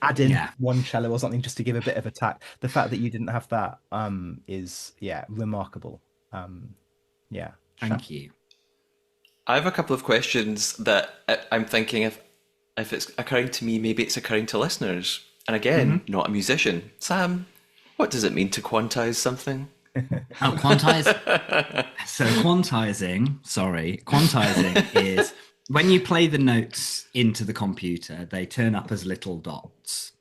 add in one cello or something just to give a bit of attack. The fact that you didn't have that is remarkable. Thank you. I have a couple of questions that I'm thinking if it's occurring to me, maybe it's occurring to listeners. And again, not a musician. Sam, what does it mean to quantize something? Oh, quantize. So quantizing is when you play the notes into the computer, they turn up as little dots.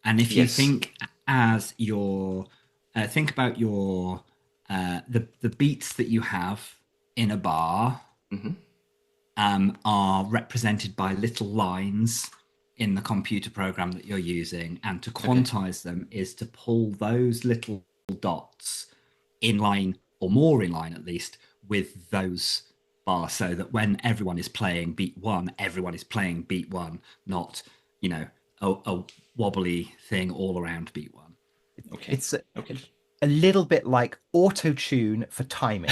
And if you think think about the beats that you have in a bar are represented by little lines in the computer program that you're using. And to quantize them is to pull those little dots in line, or more in line at least, with those bars, so that when everyone is playing beat one, everyone is playing beat one, not a wobbly thing all around beat one. It's a little bit like auto tune for timing.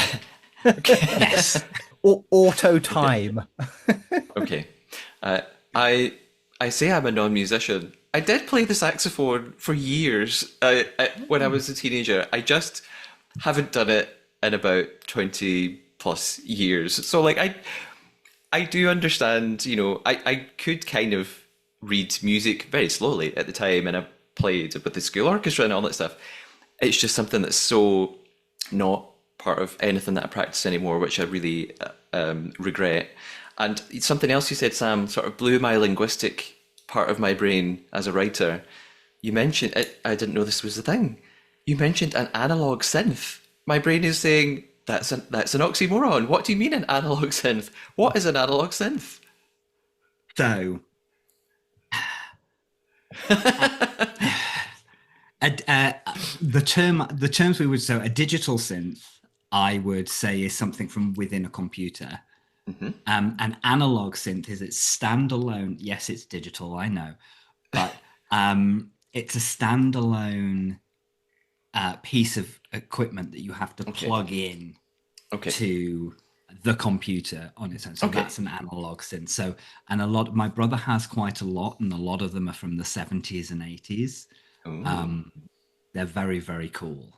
Yes. Or auto time. Okay. I say I'm a non-musician. I did play the saxophone for years when I was a teenager. I just haven't done it in about 20 plus years. So like I do understand, I could kind of read music very slowly at the time, and I played with the school orchestra and all that stuff. It's just something that's so not part of anything that I practice anymore, which I really regret. And something else you said, Sam, sort of blew my linguistic part of my brain as a writer. You mentioned, I didn't know this was the thing. You mentioned an analog synth. My brain is saying, that's an oxymoron. What do you mean an analog synth? What is an analog synth? So, the terms we would, so a digital synth, I would say, is something from within a computer. An analog synth is its standalone. Yes, it's digital, I know, but it's a standalone piece of equipment that you have to plug in to the computer on its own. So that's an analog synth. So, and my brother has quite a lot, and a lot of them are from the 70s and 80s. They're very, very cool.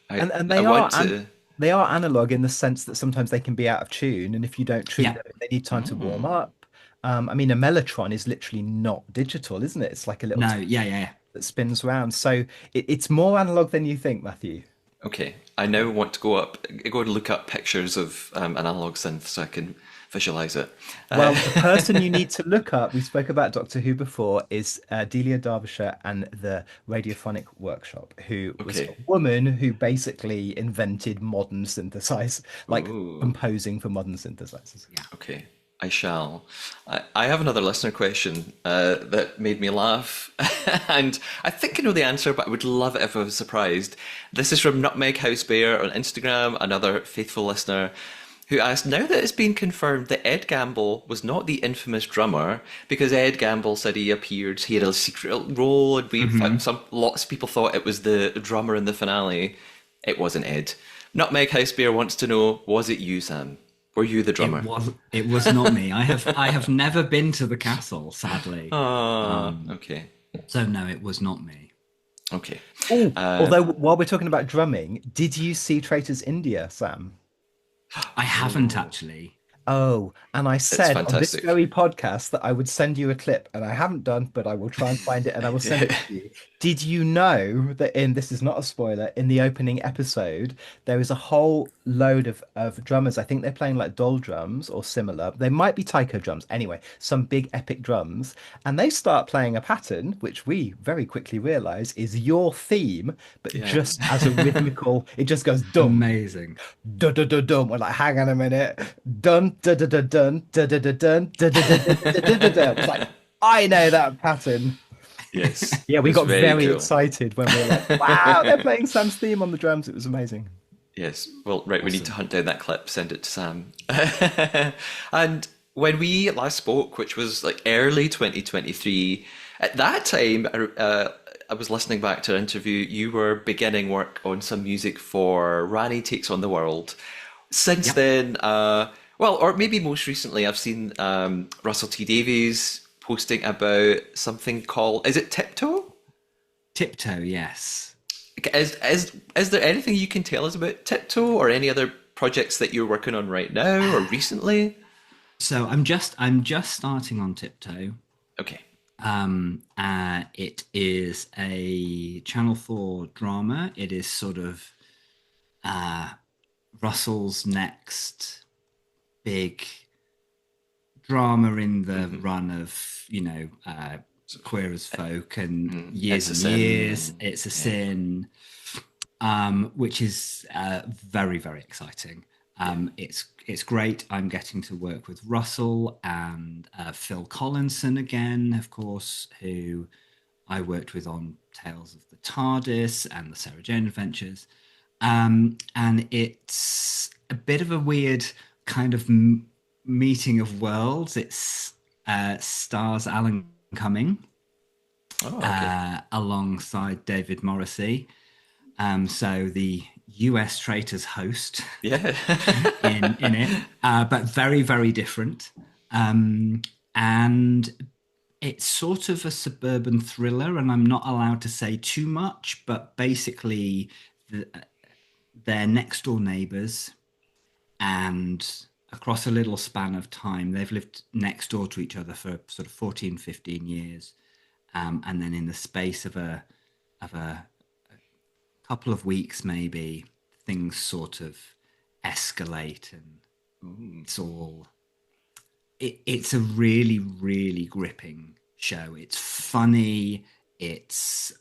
And they are analog in the sense that sometimes they can be out of tune, and if you don't treat them, they need time to warm up. I mean, a mellotron is literally not digital, isn't it? It's like a little that spins around. So it's more analog than you think, Matthew. Okay, I now want to go and look up pictures of an analog synth so I can visualize it. Well, the person you need to look up, we spoke about Doctor Who before, is Delia Derbyshire and the Radiophonic Workshop, who was a Okay. woman who basically invented modern synthesize, like Ooh. composing for modern synthesizers. Okay, I shall. I have another listener question that made me laugh, and I think I know the answer, but I would love it if I was surprised. This is from Nutmeg House Bear on Instagram, another faithful listener, who asked, now that it's been confirmed that Ed Gamble was not the infamous drummer, because Ed Gamble said he appeared, he had a secret role, and lots of people thought it was the drummer in the finale. It wasn't Ed. Nutmeg House Bear wants to know, was it you, Sam? Were you the drummer? It was not me. I have never been to the castle, sadly. Okay. So no, it was not me. Okay. Although, while we're talking about drumming, did you see Traitors India, Sam? I haven't actually. Oh, and I said on this fantastic. very podcast that I would send you a clip, and I haven't done, but I will try and find it and I will send it to you. Did you know that this is not a spoiler, in the opening episode, there is a whole load of drummers. I think they're playing like doll drums or similar. They might be taiko drums. Anyway, some big epic drums. And they start playing a pattern, which we very quickly realize is your theme, but just as a rhythmical, it just goes dum, Amazing. dun, dun, dun, dun. We're like, hang on a minute. Dun, dun, dun, dun, dun, dun, dun, dun, dun, dun, dun, dun, dun, dun, dun. It's like, I know that pattern. Yes. Yeah, we It's got very cool. excited when we were like, wow, they're playing Sam's theme on the drums. It was amazing. Yes. Well, right, we need to hunt down that clip, send it to Sam. And when we last spoke, which was like early 2023, at that time, I was listening back to an interview, you were beginning work on some music for Rani Takes on the World. Since then, or maybe most recently, I've seen Russell T Davies posting about something called, is it Tiptoe? Tiptoe, yes. Is there anything you can tell us about Tiptoe or any other projects that you're working on right now or recently? So I'm just starting on Tiptoe. Okay. It is a Channel 4 drama. It is sort of Russell's next big drama in the run of, Queer as Folk and Years It's a and Sin. Years. It's a Sin, which is very, very exciting. It's great. I'm getting to work with Russell and Phil Collinson again, of course, who I worked with on Tales of the TARDIS and the Sarah Jane Adventures. And it's a bit of a weird kind of meeting of worlds. It's stars Alan Cumming alongside David Morrissey. So the US Traitors host in it, but very, very different. And it's sort of a suburban thriller, and I'm not allowed to say too much, but basically they're next door neighbors, and across a little span of time, they've lived next door to each other for sort of 14, 15 years. And then in the space of a couple of weeks, maybe, things sort of escalate, and it's a really, really gripping show. It's funny, it's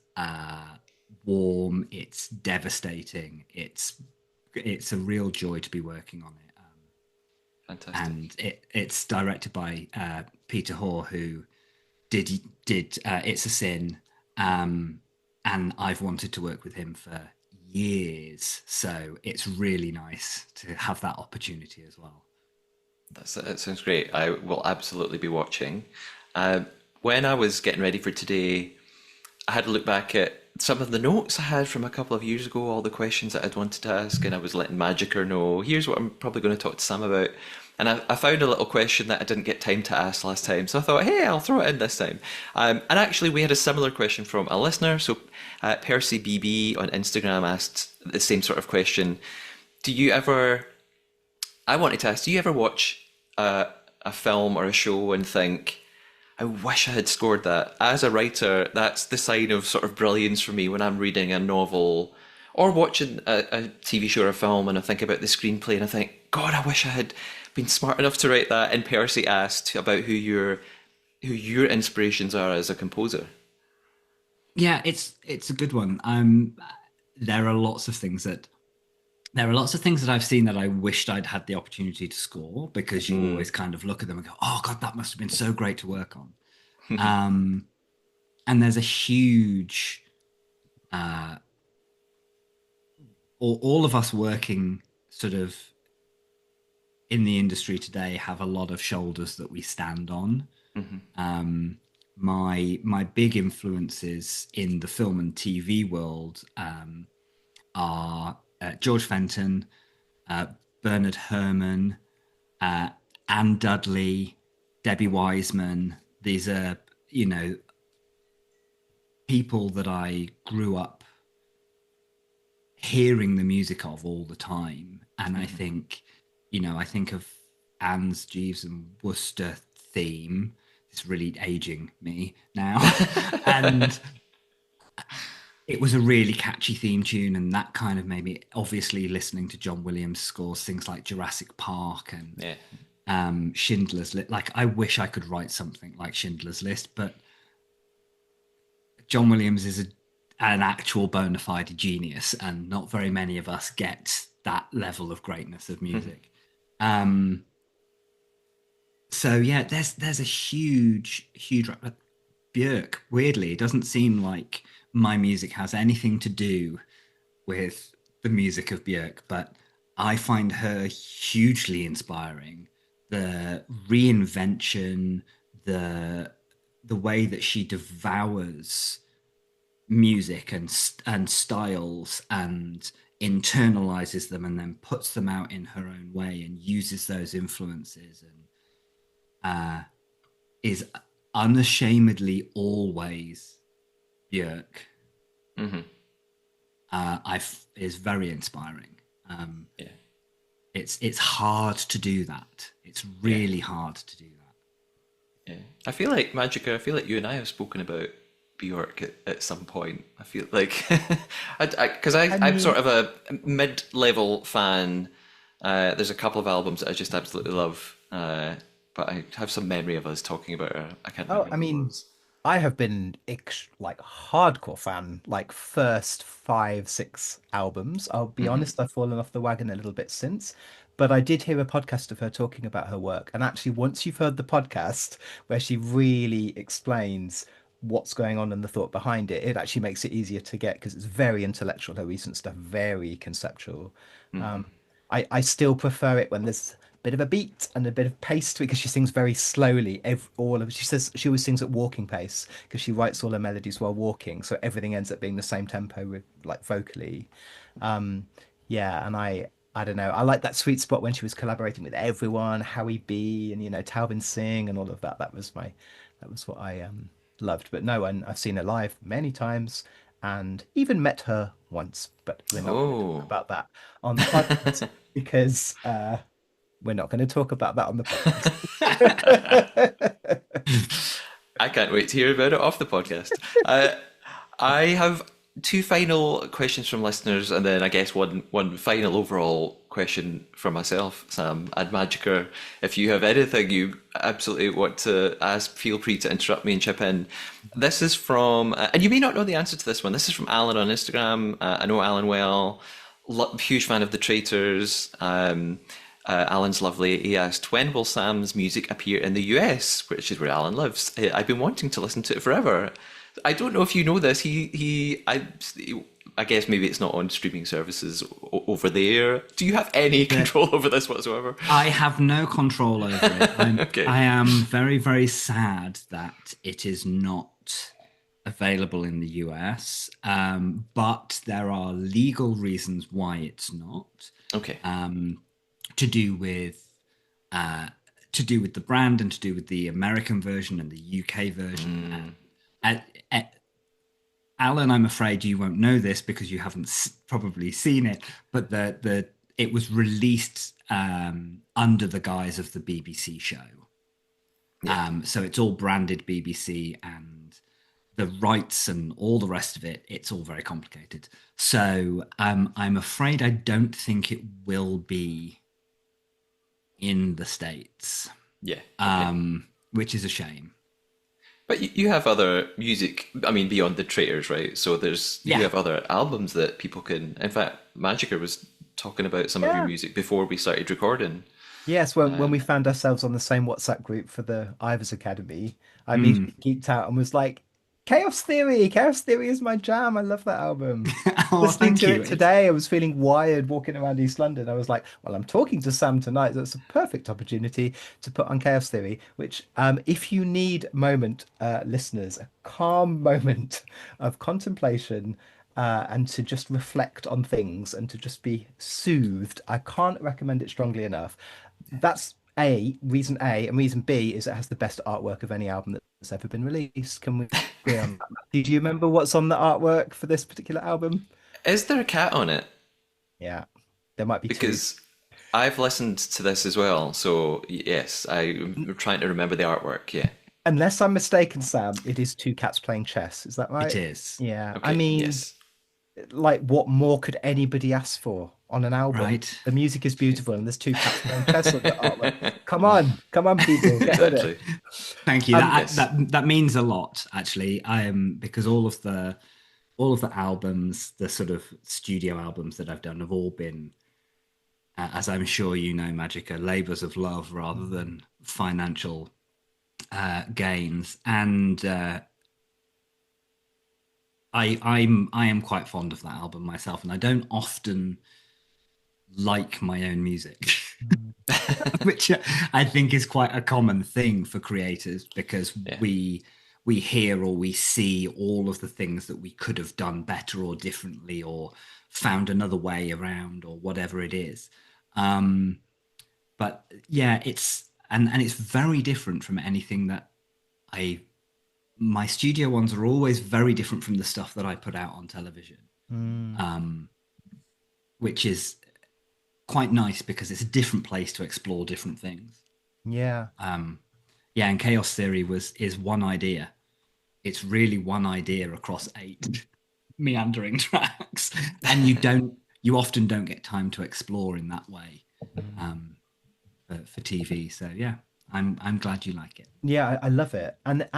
warm, it's devastating. It's a real joy to be working on it. Fantastic. And it's directed by Peter Hoare, who did It's a Sin, and I've wanted to work with him for years, so it's really nice to have that opportunity as well. That sounds great. I will absolutely be watching. When I was getting ready for today, I had to look back at some of the notes I had from a couple of years ago, all the questions that I'd wanted to ask, and I was letting MaJiKer know, here's what I'm probably going to talk to Sam about. And I found a little question that I didn't get time to ask last time, so I thought, hey, I'll throw it in this time. And actually, we had a similar question from a listener. So Percy BB on Instagram asked the same sort of question. I wanted to ask, do you ever watch a film or a show and think, I wish I had scored that? As a writer, that's the sign of sort of brilliance for me when I'm reading a novel or watching a TV show or a film, and I think about the screenplay and I think, God, I wish I had been smart enough to write that, and Percy asked about who your inspirations are as a composer. Yeah, it's a good one. There are lots of things that I've seen that I wished I'd had the opportunity to score, because you always kind of look at them and go, "Oh God, that must have been so great to work on." And there's a huge, all of us working sort of in the industry today have a lot of shoulders that we stand on. My big influences in the film and TV world are George Fenton, Bernard Herrmann, Anne Dudley, Debbie Wiseman. These are, people that I grew up hearing the music of all the time. And I think, I think of Anne's Jeeves and Worcester theme. It's really aging me now. And it was a really catchy theme tune, and that kind of made me, obviously listening to John Williams scores, things like Jurassic Park and Schindler's List. Like, I wish I could write something like Schindler's List, but John Williams is an actual bona fide genius, and not very many of us get that level of greatness of music. So yeah, there's a huge Björk. Weirdly, it doesn't seem like my music has anything to do with the music of Björk, but I find her hugely inspiring. The reinvention, the way that she devours music and styles and internalizes them and then puts them out in her own way and uses those influences, and is unashamedly always Björk. Is very inspiring. It's hard to do that. It's really hard to do that. Yeah, I feel like MaJiKer. I feel like you and I have spoken about Björk at some point. I feel like because I'm sort of a mid-level fan. There's a couple of albums that I just absolutely love, but I have some memory of us talking about her. I can't remember. I mean, I have been like hardcore fan, like first 5, 6 albums. I'll be honest, I've fallen off the wagon a little bit since, but I did hear a podcast of her talking about her work. And actually, once you've heard the podcast where she really explains what's going on and the thought behind it, it actually makes it easier to get, because it's very intellectual, her recent stuff, very conceptual. I still prefer it when there's bit of a beat and a bit of pace to it, because she sings very slowly. She says she always sings at walking pace because she writes all her melodies while walking, so everything ends up being the same tempo with, like, vocally. And I don't know, I like that sweet spot when she was collaborating with everyone, Howie B and Talvin Singh and all of that. That was what I loved. But no, and I've seen her live many times and even met her once, but we're not going to talk about that on the podcast because we're not going to talk about that on the podcast. I can't wait to hear about it off the podcast. I have 2 final questions from listeners, and then I guess one final overall question from myself, Sam, and MaJiKer. If you have anything you absolutely want to ask, feel free to interrupt me and chip in. This is from, and you may not know the answer to this one. This is from Alan on Instagram. I know Alan well. Huge fan of the Traitors. Alan's lovely. He asked, when will Sam's music appear in the US, which is where Alan lives? I've been wanting to listen to it forever. I don't know if you know this. I guess maybe it's not on streaming services over there. Do you have any control over this whatsoever? I have no control over it. Okay. I am very, very sad that it is not available in the US, but there are legal reasons why it's not. Okay. To do with the brand and to do with the American version and the UK version. Alan, I'm afraid you won't know this because you haven't probably seen it, but it was released under the guise of the BBC show. Yeah. So it's all branded BBC, and the rights and all the rest of it, it's all very complicated. So I'm afraid I don't think it will be in the States, Yeah. Okay. which is a shame. But you have other music, I mean, beyond the Traitors, right? So you Yeah. have other albums that people can. In fact, MaJiKer was talking about some of your Yeah. music before we started recording. Yes, when we found ourselves on the same WhatsApp group for the Ivers Academy, I Mm. immediately geeked out and was like, Chaos Theory! Chaos Theory is my jam. I love that album. Oh, Listening thank to you. it today, I was feeling wired walking around East London. I was like, well, I'm talking to Sam tonight. That's a perfect opportunity to put on Chaos Theory, which, if you need a moment, listeners, a calm moment of contemplation, and to just reflect on things and to just be soothed, I can't recommend it strongly enough. That's reason A, and reason B is it has the best artwork of any album that's ever been released. Can we agree on that? Do you remember what's on the artwork for this particular album? Is there a cat on it? Yeah, there might be two. Because I've listened to this as well. So, yes, I'm trying to remember the artwork. Yeah. Unless I'm mistaken, Sam, it is two cats playing chess. Is that right? It is. Yeah. I Okay. mean, Yes. like, what more could anybody ask for on an album? Right. The music is beautiful, and there's two cats playing chess on the artwork. Come on, people, get with Exactly. it. Thank you. Yes. That means a lot, actually. Because all of the albums, the sort of studio albums that I've done, have all been, as I'm sure you know, MaJiKer, labors of love rather than financial gains. And I am quite fond of that album myself, and I don't often like my own music, which I think is quite a common thing for creators, because Yeah. we hear or we see all of the things that we could have done better or differently or found another way around or whatever it is. But yeah, it's very different from anything that my studio ones are always very different from the stuff that I put out on television, which is quite nice because it's a different place to explore different things. Yeah. Yeah, and Chaos Theory is one idea. It's really one idea across 8 meandering tracks, and you often don't get time to explore in that way for TV. So yeah, I'm glad you like it. Yeah, I love it. And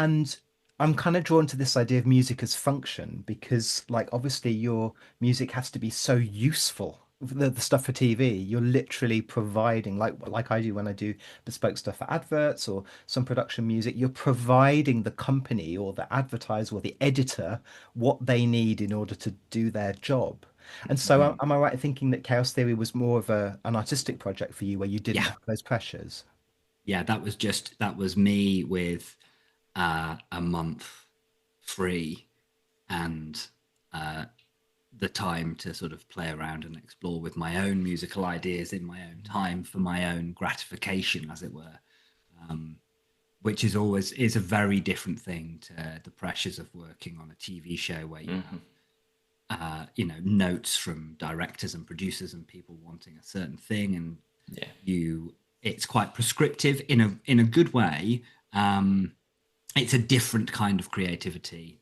I'm kind of drawn to this idea of music as function because, like, obviously your music has to be so useful. The stuff for TV, you're literally providing, like I do when I do bespoke stuff for adverts or some production music, you're providing the company or the advertiser or the editor what they need in order to do their job. And so, am I right in thinking that Chaos Theory was more of an artistic project for you where you didn't Yeah. have those pressures? Yeah, that was me with a month free and the time to sort of play around and explore with my own musical ideas in my own time for my own gratification, as it were, which is a very different thing to the pressures of working on a TV show where you have notes from directors and producers and people wanting a certain thing, and it's quite prescriptive in a good way. It's a different kind of creativity.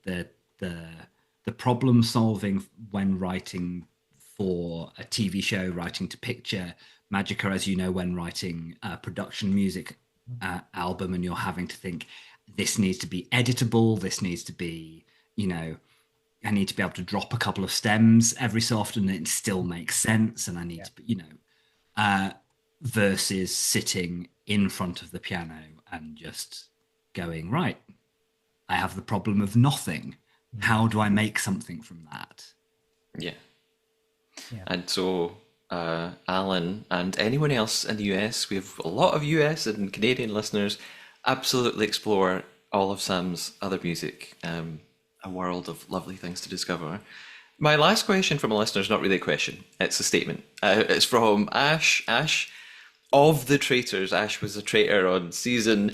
The problem solving when writing for a TV show, writing to picture, MaJiKer, as you know, when writing a production music album, and you're having to think, this needs to be editable, this needs to be, I need to be able to drop a couple of stems every so often and it still makes sense, and I need to, versus sitting in front of the piano and just going, right, I have the problem of nothing. How do I make something from that? Yeah. And so, Alan and anyone else in the US, we have a lot of US and Canadian listeners, absolutely explore all of Sam's other music. A world of lovely things to discover. My last question from a listener is not really a question, it's a statement. It's from Ash. Ash, of the Traitors. Ash was a traitor on season,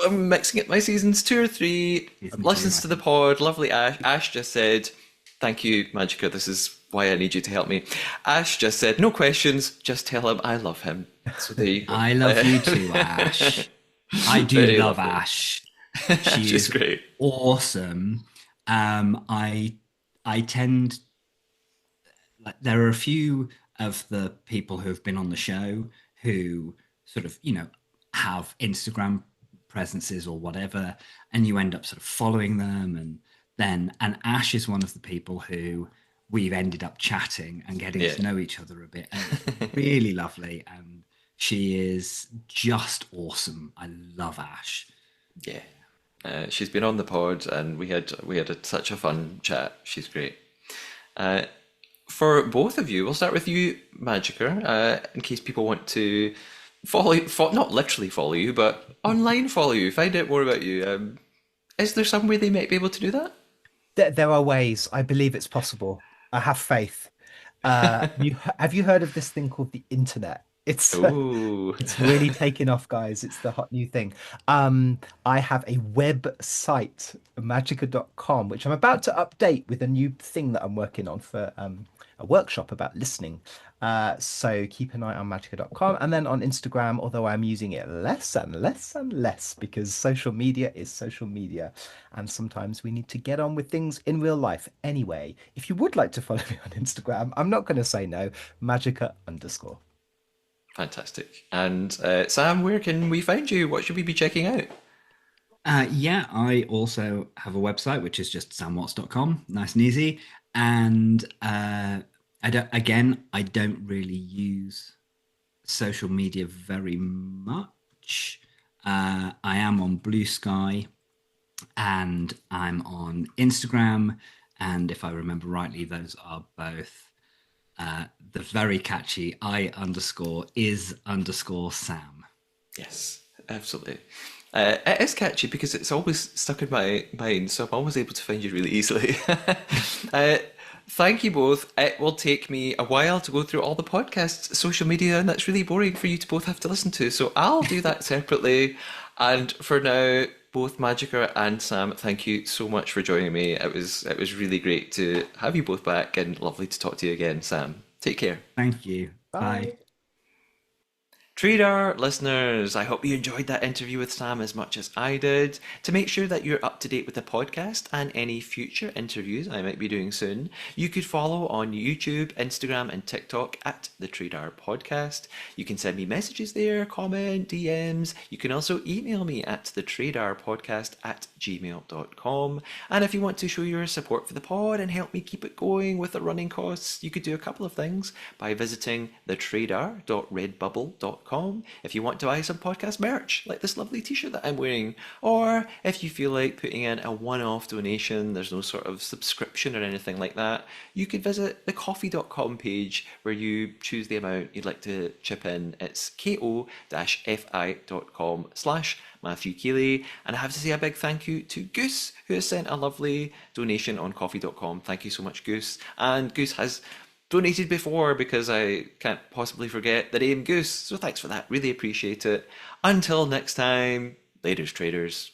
I'm mixing it, my seasons 2 or 3, listens to the pod, lovely Ash. Ash just said, thank you, MaJiKer, this is why I need you to help me. Ash just said, no questions, just tell him I love him. So there you go. I love you too, Ash. I do Very love lovely. Ash. She She's is great. awesome. I tend, like, there are a few of the people who have been on the show who sort of, have Instagram presences or whatever, and you end up sort of following them. And Ash is one of the people who we've ended up chatting and getting Yeah. to know each other a bit. And it's really lovely. And she is just awesome. I love Ash. Yeah. She's been on the pod, and we had such a fun chat. She's great. For both of you, we'll start with you, MaJiKer, in case people want to not literally follow you, but online follow you, find out more about you. Is there some way they might be able to do that? There are ways. I believe it's possible. I have faith. Have you heard of this thing called the internet? Ooh. It's really taken off, guys. It's the hot new thing. I have a website, magica.com, which I'm about to update with a new thing that I'm working on for a workshop about listening. So keep an eye on magica.com, and then on Instagram, although I'm using it less and less and less because social media is social media, and sometimes we need to get on with things in real life. Anyway, if you would like to follow me on Instagram, I'm not going to say no, magica_. Fantastic. And Sam, where can we find you? What should we be checking out? Yeah, I also have a website, which is just samwatts.com, nice and easy. And I don't really use social media very much. I am on Blue Sky, and I'm on Instagram. And if I remember rightly, those are both the very catchy I_is_Sam. Yes, absolutely. It is catchy because it's always stuck in my mind, so I'm always able to find you really easily. Thank you both. It will take me a while to go through all the podcasts, social media, and that's really boring for you to both have to listen to. So I'll do that separately. And for now, both MaJiKer and Sam, thank you so much for joining me. It was really great to have you both back, and lovely to talk to you again, Sam. Take care. Thank you. Bye. Traitor listeners, I hope you enjoyed that interview with Sam as much as I did. To make sure that you're up to date with the podcast and any future interviews I might be doing soon, you could follow on YouTube, Instagram, and TikTok at the Traitors Podcast. You can send me messages there, comment, DMs. You can also email me at thetraitorspodcast@gmail.com. And if you want to show your support for the pod and help me keep it going with the running costs, you could do a couple of things by visiting thetraitor.redbubble.com if you want to buy some podcast merch, like this lovely t-shirt that I'm wearing, or if you feel like putting in a one-off donation, there's no sort of subscription or anything like that, you could visit the coffee.com page where you choose the amount you'd like to chip in. It's ko-fi.com/Matthew Keeley. And I have to say a big thank you to Goose, who has sent a lovely donation on coffee.com. Thank you so much, Goose. And Goose has donated before because I can't possibly forget the name Goose. So thanks for that. Really appreciate it. Until next time, laters traders.